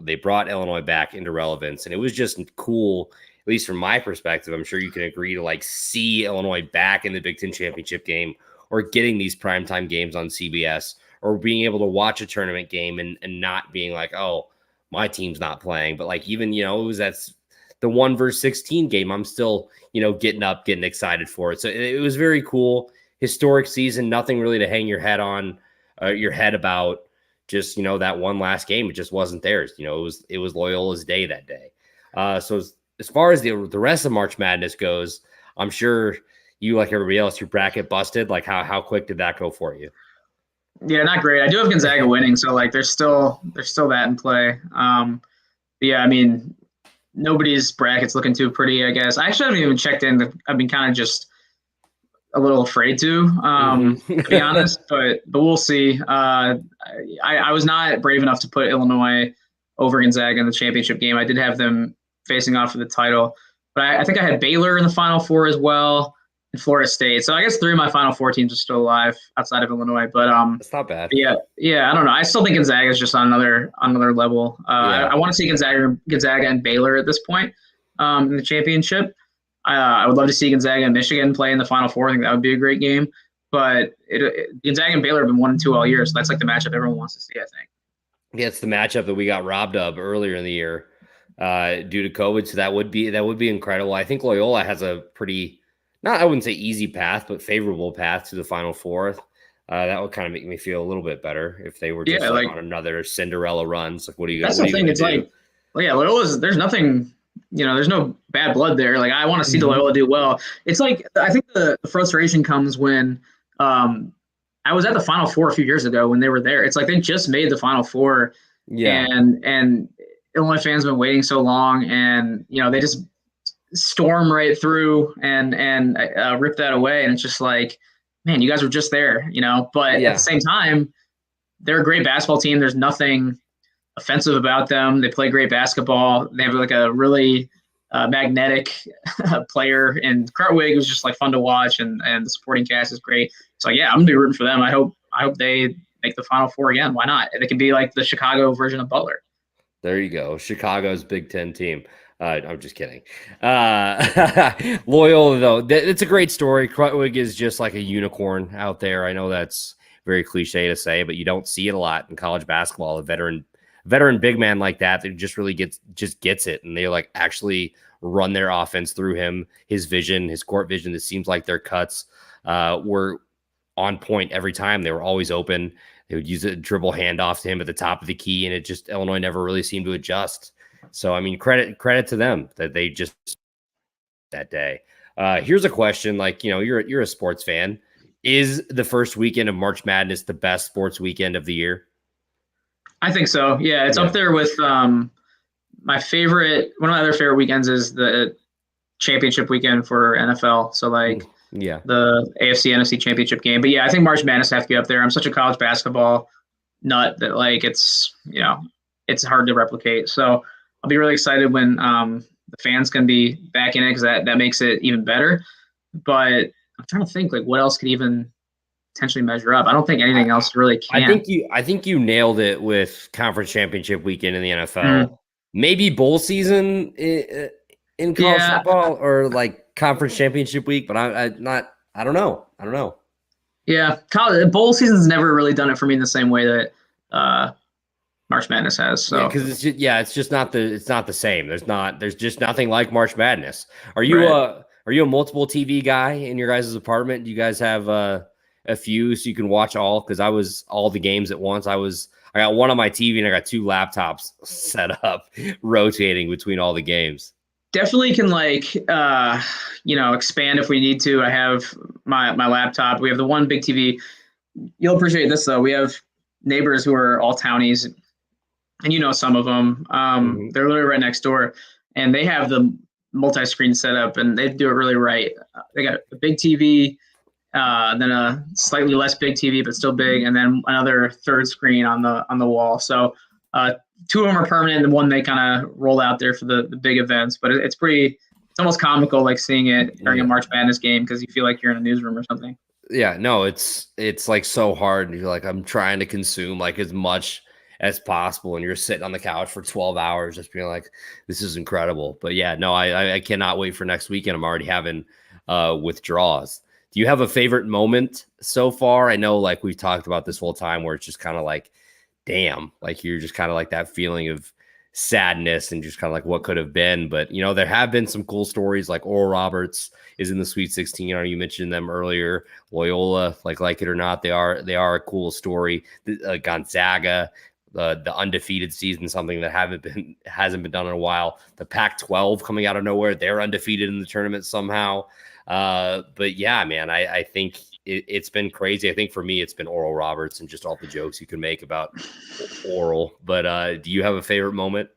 they brought Illinois back into relevance, and it was just cool, at least from my perspective. I'm sure you can agree to like see Illinois back in the Big Ten championship game, or getting these primetime games on CBS, or being able to watch a tournament game and not being like, oh, my team's not playing. But like, even, that's the 1 versus 16 game. I'm still, getting excited for it. So it was very cool. Historic season, nothing really to hang your head about. Just, that one last game, it just wasn't theirs. It was Loyola's day that day. So as far as the rest of March Madness goes, I'm sure you, like everybody else, your bracket busted. Like how quick did that go for you? Yeah, not great. I do have Gonzaga winning, so like there's still that in play. Yeah, I mean, nobody's bracket's looking too pretty, I guess. I actually haven't even checked in. I've been kind of just a little afraid to be honest, but we'll see. I was not brave enough to put Illinois over Gonzaga in the championship game. I did have them facing off for the title, but I think I had Baylor in the Final Four as well, and Florida State. So I guess 3 of my Final Four teams are still alive outside of Illinois. But that's not bad. Yeah, I don't know. I still think Gonzaga is just on another level. I want to see Gonzaga and Baylor at this point in the championship. I would love to see Gonzaga and Michigan play in the Final Four. I think that would be a great game. But Gonzaga and Baylor have been 1 and 2 all year, so that's like the matchup everyone wants to see, I think. Yeah, it's the matchup that we got robbed of earlier in the year due to COVID. So that would be incredible. I think Loyola has a pretty, I wouldn't say easy path, but favorable path to the Final Four. That would kind of make me feel a little bit better if they were just on another Cinderella run. So what do you guys? That's the thing. It's do? Like, well, yeah, Loyola's. There's nothing. There's no bad blood there. Like I want to see Loyola do well. It's like I think the frustration comes when I was at the Final Four a few years ago when they were there. It's like they just made the Final Four, and Illinois fans have been waiting so long, and they just storm right through and rip that away, and it's just like, man, you guys were just there, But at the same time, they're a great basketball team. There's nothing offensive about them. They play great basketball. They have like a really magnetic player, and Cartwig was just like fun to watch, and the supporting cast is great. So yeah, I'm gonna be rooting for them. I hope they make the Final Four again. Why not? They could be like the Chicago version of Butler. There you go, Chicago's Big Ten team. I'm just kidding. Loyola, though, it's a great story. Krutwig is just like a unicorn out there. I know that's very cliche to say, but you don't see it a lot in college basketball. A veteran big man like that just really gets it, and they like actually run their offense through him. His vision, his court vision. It seems like their cuts were on point every time. They were always open. They would use a dribble handoff to him at the top of the key, and Illinois never really seemed to adjust. So I mean, credit to them that they just that day. Here's a question: like, you're a sports fan. Is the first weekend of March Madness the best sports weekend of the year? I think so. Yeah, it's up there with my favorite. One of my other favorite weekends is the championship weekend for NFL. So like the AFC NFC championship game. But yeah, I think March Madness have to be up there. I'm such a college basketball nut that like it's hard to replicate. So I'll be really excited when the fans can be back in it, because that makes it even better. But I'm trying to think like what else could even potentially measure up. I don't think anything else really can. I think you nailed it with conference championship weekend in the NFL. Mm. Maybe bowl season in college Yeah, football or like conference championship week, but I don't know. I don't know. yeah. College bowl season's never really done it for me in the same way that March Madness has. Yeah, So because it's just not the same. There's just nothing like March Madness. right. Are you a multiple TV guy in your guys' apartment? Do you guys have a few so you can watch all? Because I was all the games at once. I got one on my TV and I got two laptops set up, rotating between all the games. Definitely can expand if we need to. I have my laptop. We have the one big TV. You'll appreciate this though. We have neighbors who are all townies, and some of them. They're literally right next door, and they have the multi-screen setup, and they do it really right. They got a big TV, then a slightly less big TV, but still big, and then another third screen on the wall. So two of them are permanent, and one they kind of roll out there for the big events. But it's almost comical, like seeing it during a March Madness game because you feel like you're in a newsroom or something. Yeah, no, it's like so hard. You're like, I'm trying to consume like as much as possible, and you're sitting on the couch for 12 hours just being like, this is incredible. But yeah, no, I cannot wait for next weekend. I'm already having withdrawals. Do you have a favorite moment so far? I know like we've talked about this whole time where it's just kind of like, damn, like you're just kind of like that feeling of sadness and just kind of like what could have been. But there have been some cool stories, like Oral Roberts is in the Sweet 16. You mentioned them earlier. Loyola, like it or not, they are a cool story. Gonzaga, the undefeated season, something that hasn't been done in a while. The Pac-12 coming out of nowhere, they're undefeated in the tournament somehow. But yeah, man, I think it's been crazy. I think for me, it's been Oral Roberts and just all the jokes you can make about Oral. But do you have a favorite moment?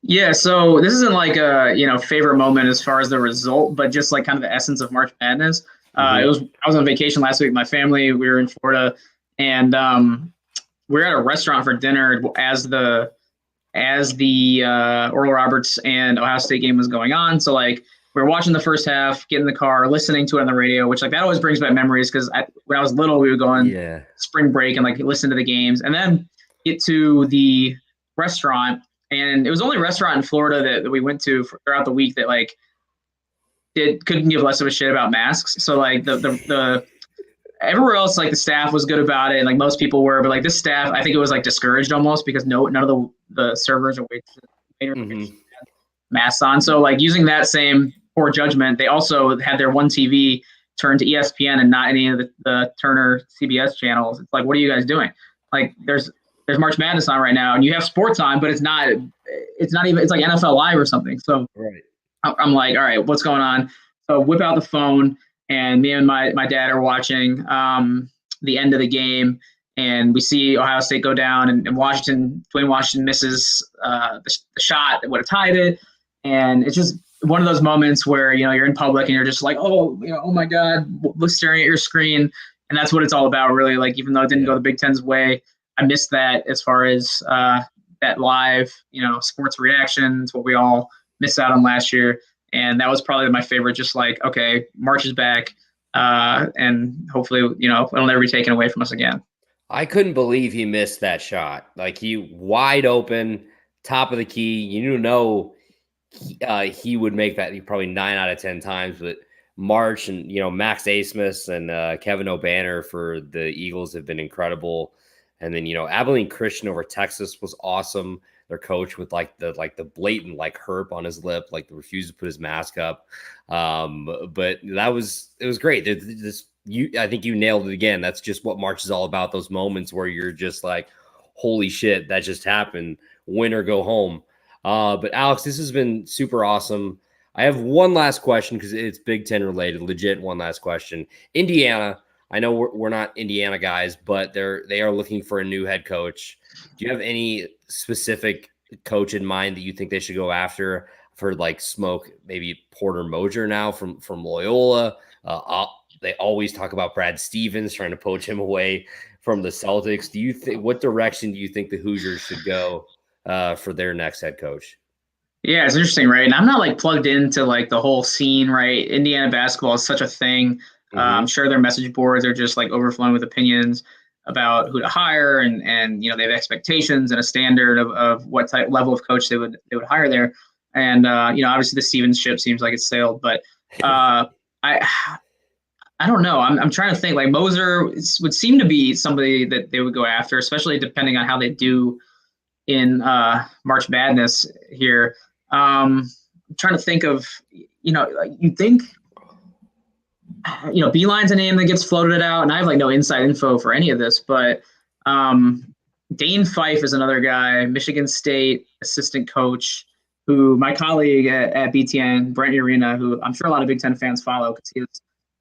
Yeah, so this isn't like a favorite moment as far as the result, but just like kind of the essence of March Madness. I was on vacation last week with my family. We were in Florida, and we were at a restaurant for dinner as the Oral Roberts and Ohio State game was going on. So like we were watching the first half, get in the car, listening to it on the radio, which like that always brings back memories because when I was little, we would go on spring break and like listen to the games, and then get to the restaurant. And it was the only restaurant in Florida that we went to throughout the week that like couldn't give less of a shit about masks. So like the everywhere else, like the staff was good about it, and like most people were, but like this staff, I think it was like discouraged almost because none of the servers or waiters masks on. So like using that same poor judgment, they also had their one TV turned to ESPN and not any of the Turner CBS channels. It's like, what are you guys doing? Like there's March Madness on right now, and you have sports on, but it's not even, it's like NFL Live or something. So I'm like, all right, what's going on? So whip out the phone, and me and my dad are watching the end of the game, and we see Ohio State go down, and Dwayne Washington misses the shot that would have tied it. And it's just one of those moments where, you're in public and you're just like, oh my God, staring at your screen. And that's what it's all about, really. Like, even though it didn't go the Big Ten's way, I missed that as far as that live, sports reactions, what we all missed out on last year. And that was probably my favorite, just like, okay, March is back. And hopefully, it'll never be taken away from us again. I couldn't believe he missed that shot. Like, he wide open, top of the key. You know, he would make that probably 9 out of 10 times. But March and, Max Asmus and Kevin O'Banner for the Eagles have been incredible. And then, Abilene Christian over Texas was awesome. Their coach with the blatant herp on his lip, like the refused to put his mask up. But it was great. I think you nailed it again. That's just what March is all about. Those moments where you're just like, holy shit, that just happened. Win or go home. But Alex, this has been super awesome. I have one last question because it's Big Ten related. Legit, one last question. Indiana. I know we're not Indiana guys, but they are looking for a new head coach. Do you have any specific coach in mind that you think they should go after for smoke? Maybe Porter Moser now from Loyola. They always talk about Brad Stevens trying to poach him away from the Celtics. Do you think what direction do you think the Hoosiers should go for their next head coach? Yeah, it's interesting, right? And I'm not plugged into the whole scene, right? Indiana basketball is such a thing. I'm sure their message boards are just like overflowing with opinions about who to hire, and they have expectations and a standard of what type level of coach they would hire there. And obviously the Stevens ship seems like it's sailed, but I don't know. I'm trying to think. Like Moser would seem to be somebody that they would go after, especially depending on how they do in March Madness here. I'm trying to think of, you think, Beeline's a name that gets floated out, and I have like no inside info for any of this, but Dane Fife is another guy, Michigan State assistant coach, who my colleague at BTN, Brent Urena, who I'm sure a lot of Big Ten fans follow because he has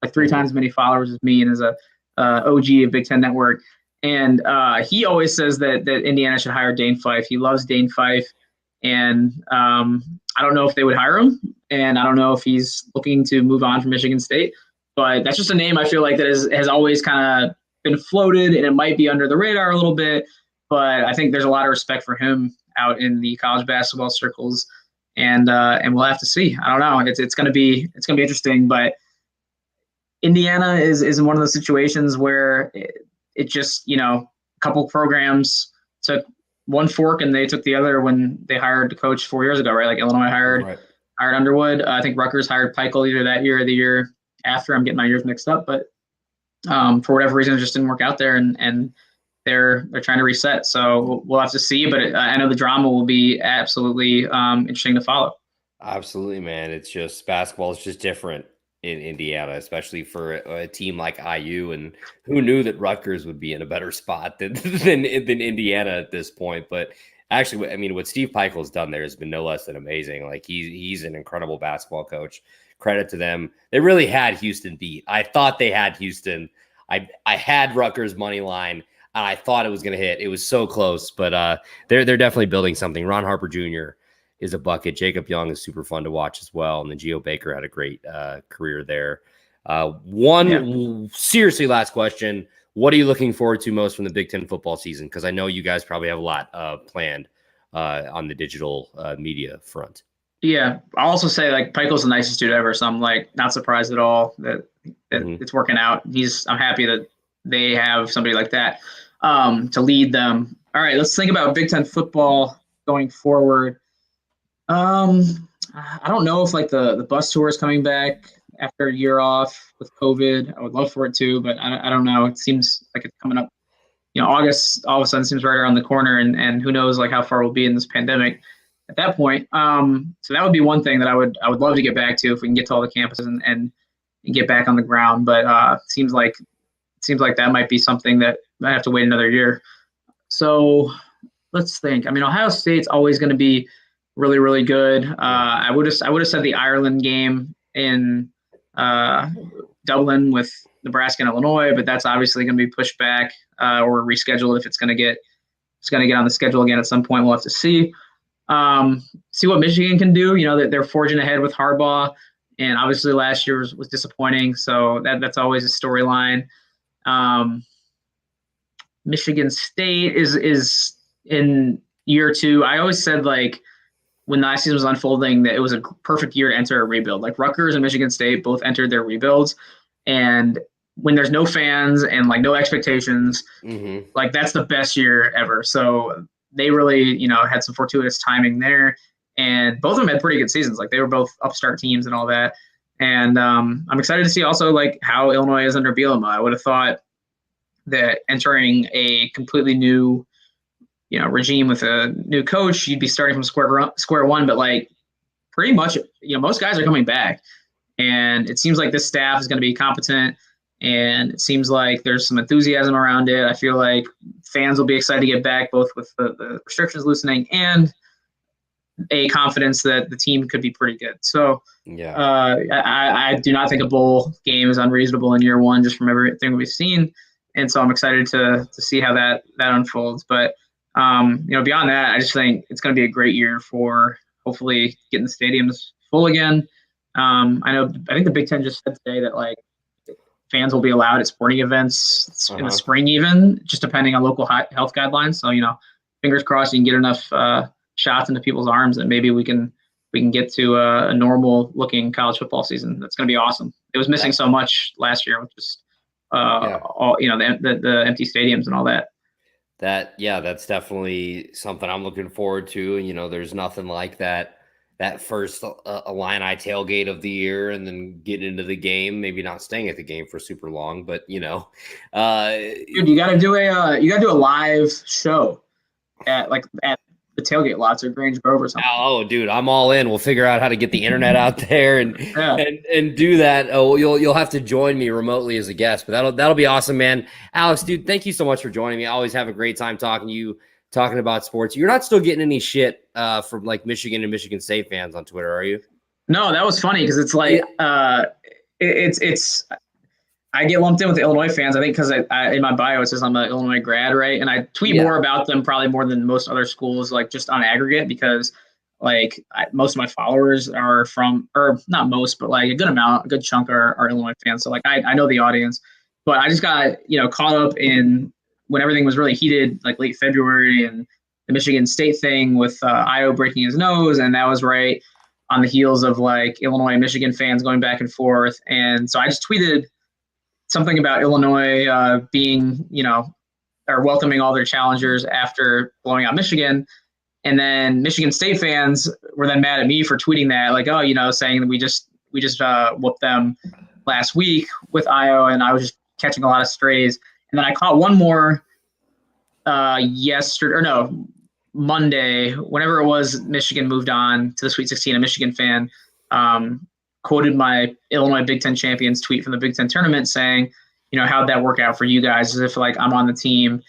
like 3 times as many followers as me and is a OG of Big Ten Network. And he always says that Indiana should hire Dane Fife. He loves Dane Fife. And I don't know if they would hire him. And I don't know if he's looking to move on from Michigan State. But that's just a name I feel like that has always kind of been floated, and it might be under the radar a little bit. But I think there's a lot of respect for him out in the college basketball circles. And we'll have to see. I don't know. It's going to be interesting. But Indiana is in one of those situations where it just, a couple programs took one fork and they took the other when they hired the coach 4 years ago, right? Like Illinois hired Underwood. I think Rutgers hired Peichel either that year or the year after. I'm getting my years mixed up, but for whatever reason, it just didn't work out there, and they're trying to reset. So we'll have to see, but I know the drama will be absolutely interesting to follow. Absolutely, man. It's just basketball is just different in Indiana, especially for a team like IU. And who knew that Rutgers would be in a better spot than Indiana at this point? But actually, I mean, what Steve Peichel has done there has been no less than amazing. Like he's an incredible basketball coach. Credit to them. They really had Houston beat. I thought they had Houston. I had Rutgers money line, and I thought it was going to hit. It was so close, but they're definitely building something. Ron Harper Jr. is a bucket. Jacob Young is super fun to watch as well, and then Geo Baker had a great career there. Seriously, last question. What are you looking forward to most from the Big Ten football season? Because I know you guys probably have a lot planned on the digital media front. Yeah, I'll also say like Peichel's the nicest dude ever, so I'm like not surprised at all that it's working out. I'm happy that they have somebody like that to lead them. All right, let's think about Big Ten football going forward. I don't know if like the bus tour is coming back after a year off with COVID. I would love for it to, but I don't know. It seems like it's coming up. August all of a sudden seems right around the corner, and who knows like how far we'll be in this pandemic at that point. So that would be one thing that I would love to get back to if we can get to all the campuses and get back on the ground. But it seems like that might be something that I have to wait another year. So let's think. I mean, Ohio State's always going to be really, really good. I would have said the Ireland game in Dublin with Nebraska and Illinois, but that's obviously going to be pushed back or rescheduled if it's going to get on the schedule again at some point. We'll have to see. See what Michigan can do. That they're forging ahead with Harbaugh, and obviously last year was disappointing. So that's always a storyline. Michigan State is in year 2. I always said like when the last season was unfolding that it was a perfect year to enter a rebuild. Like Rutgers and Michigan State both entered their rebuilds, and when there's no fans and like no expectations, like that's the best year ever. So they really, had some fortuitous timing there, and both of them had pretty good seasons. Like they were both upstart teams and all that. And I'm excited to see also like how Illinois is under Bielema. I would have thought that entering a completely new, regime with a new coach, you'd be starting from square one. But like pretty much, most guys are coming back, and it seems like this staff is going to be competent. And it seems like there's some enthusiasm around it. I feel like fans will be excited to get back, both with the restrictions loosening and a confidence that the team could be pretty good. So I do not think a bowl game is unreasonable in year 1, just from everything we've seen. And so I'm excited to see how that unfolds. But, beyond that, I just think it's going to be a great year for hopefully getting the stadiums full again. I think the Big Ten just said today that like, fans will be allowed at sporting events in the spring, even just depending on local health guidelines. So, fingers crossed you can get enough shots into people's arms that maybe we can we can get to a normal looking college football season. That's going to be awesome. It was missing so much last year with just all the empty stadiums and all that. That's definitely something I'm looking forward to. And there's nothing like that first Illini tailgate of the year, and then getting into the game. Maybe not staying at the game for super long, but dude, you got to do a live show at the tailgate lots or Grange Grove or something. Oh, dude, I'm all in. We'll figure out how to get the internet out there and do that. Oh, you'll have to join me remotely as a guest, but that'll be awesome, man. Alex, dude, thank you so much for joining me. I always have a great time talking to you, talking about sports. You're not still getting any shit from like Michigan and Michigan State fans on Twitter, are you? No, that was funny because it's like it's I get lumped in with the Illinois fans, I think, because I in my bio it says I'm an Illinois grad, right? And I tweet more about them probably more than most other schools, like just on aggregate, because most of my followers are from, or not most, but like a good chunk are Illinois fans. So like I know the audience, but I just got caught up in when everything was really heated, like late February, and the Michigan State thing with Io breaking his nose, and that was right on the heels of like Illinois and Michigan fans going back and forth, and so I just tweeted something about Illinois being, or welcoming all their challengers after blowing out Michigan. And then Michigan State fans were then mad at me for tweeting that, like, saying that we just whooped them last week with Io, and I was just catching a lot of strays. And then I caught one more Monday, whenever it was, Michigan moved on to the Sweet 16, a Michigan fan quoted my Illinois Big Ten champions tweet from the Big Ten tournament saying, how'd that work out for you guys, as if like I'm on the team.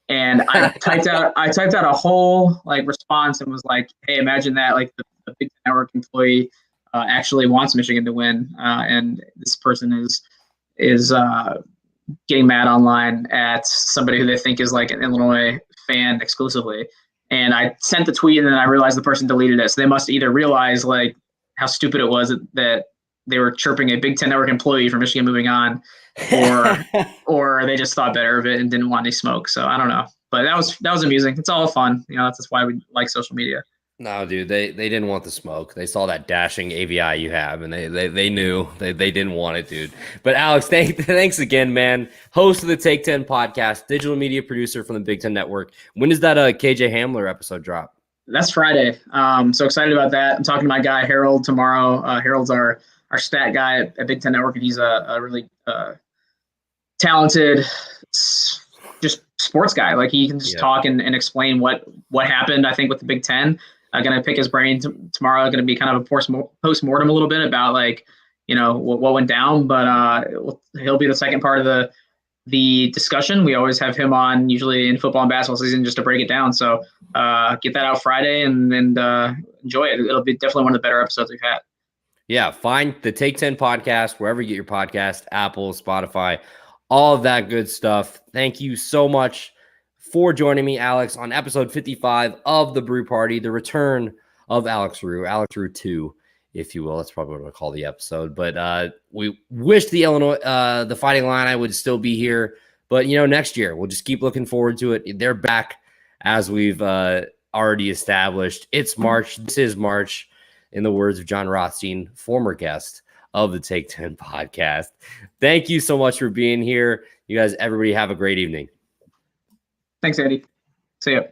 And I typed out a whole like response and was like, hey, imagine that like the Big Ten Network employee actually wants Michigan to win. And this person is getting mad online at somebody who they think is like an Illinois fan exclusively. And I sent the tweet, and then I realized the person deleted it. So they must either realize like how stupid it was that they were chirping a Big Ten Network employee for Michigan moving on, or they just thought better of it and didn't want any smoke. So I don't know, but that was amusing. It's all fun. That's why we like social media. No, dude, they didn't want the smoke. They saw that dashing AVI you have, and they knew they didn't want it, dude. But Alex, thanks again, man. Host of the Take 10 podcast, digital media producer from the Big Ten Network. When does that KJ Hamler episode drop? That's Friday. So excited about that. I'm talking to my guy Harold tomorrow. Harold's our stat guy at Big Ten Network, and he's a really talented just sports guy. Like he can just talk and explain what happened, I think, with the Big Ten. I'm going to pick his brain tomorrow. Going to be kind of a post-mortem a little bit about like, what went down, but he'll be the second part of the discussion. We always have him on usually in football and basketball season just to break it down. So get that out Friday and enjoy it. It'll be definitely one of the better episodes we've had. Yeah. Find the Take 10 podcast, wherever you get your podcast, Apple, Spotify, all of that good stuff. Thank you so much for joining me, Alex, on episode 55 of The Brew Party, the return of Alex Roux 2, if you will. That's probably what we'll call the episode. But we wish the Fighting Illini would still be here. But, next year, we'll just keep looking forward to it. They're back, as we've already established. It's March. This is March, in the words of John Rothstein, former guest of the Take 10 podcast. Thank you so much for being here. You guys, everybody have a great evening. Thanks, Andy. See ya.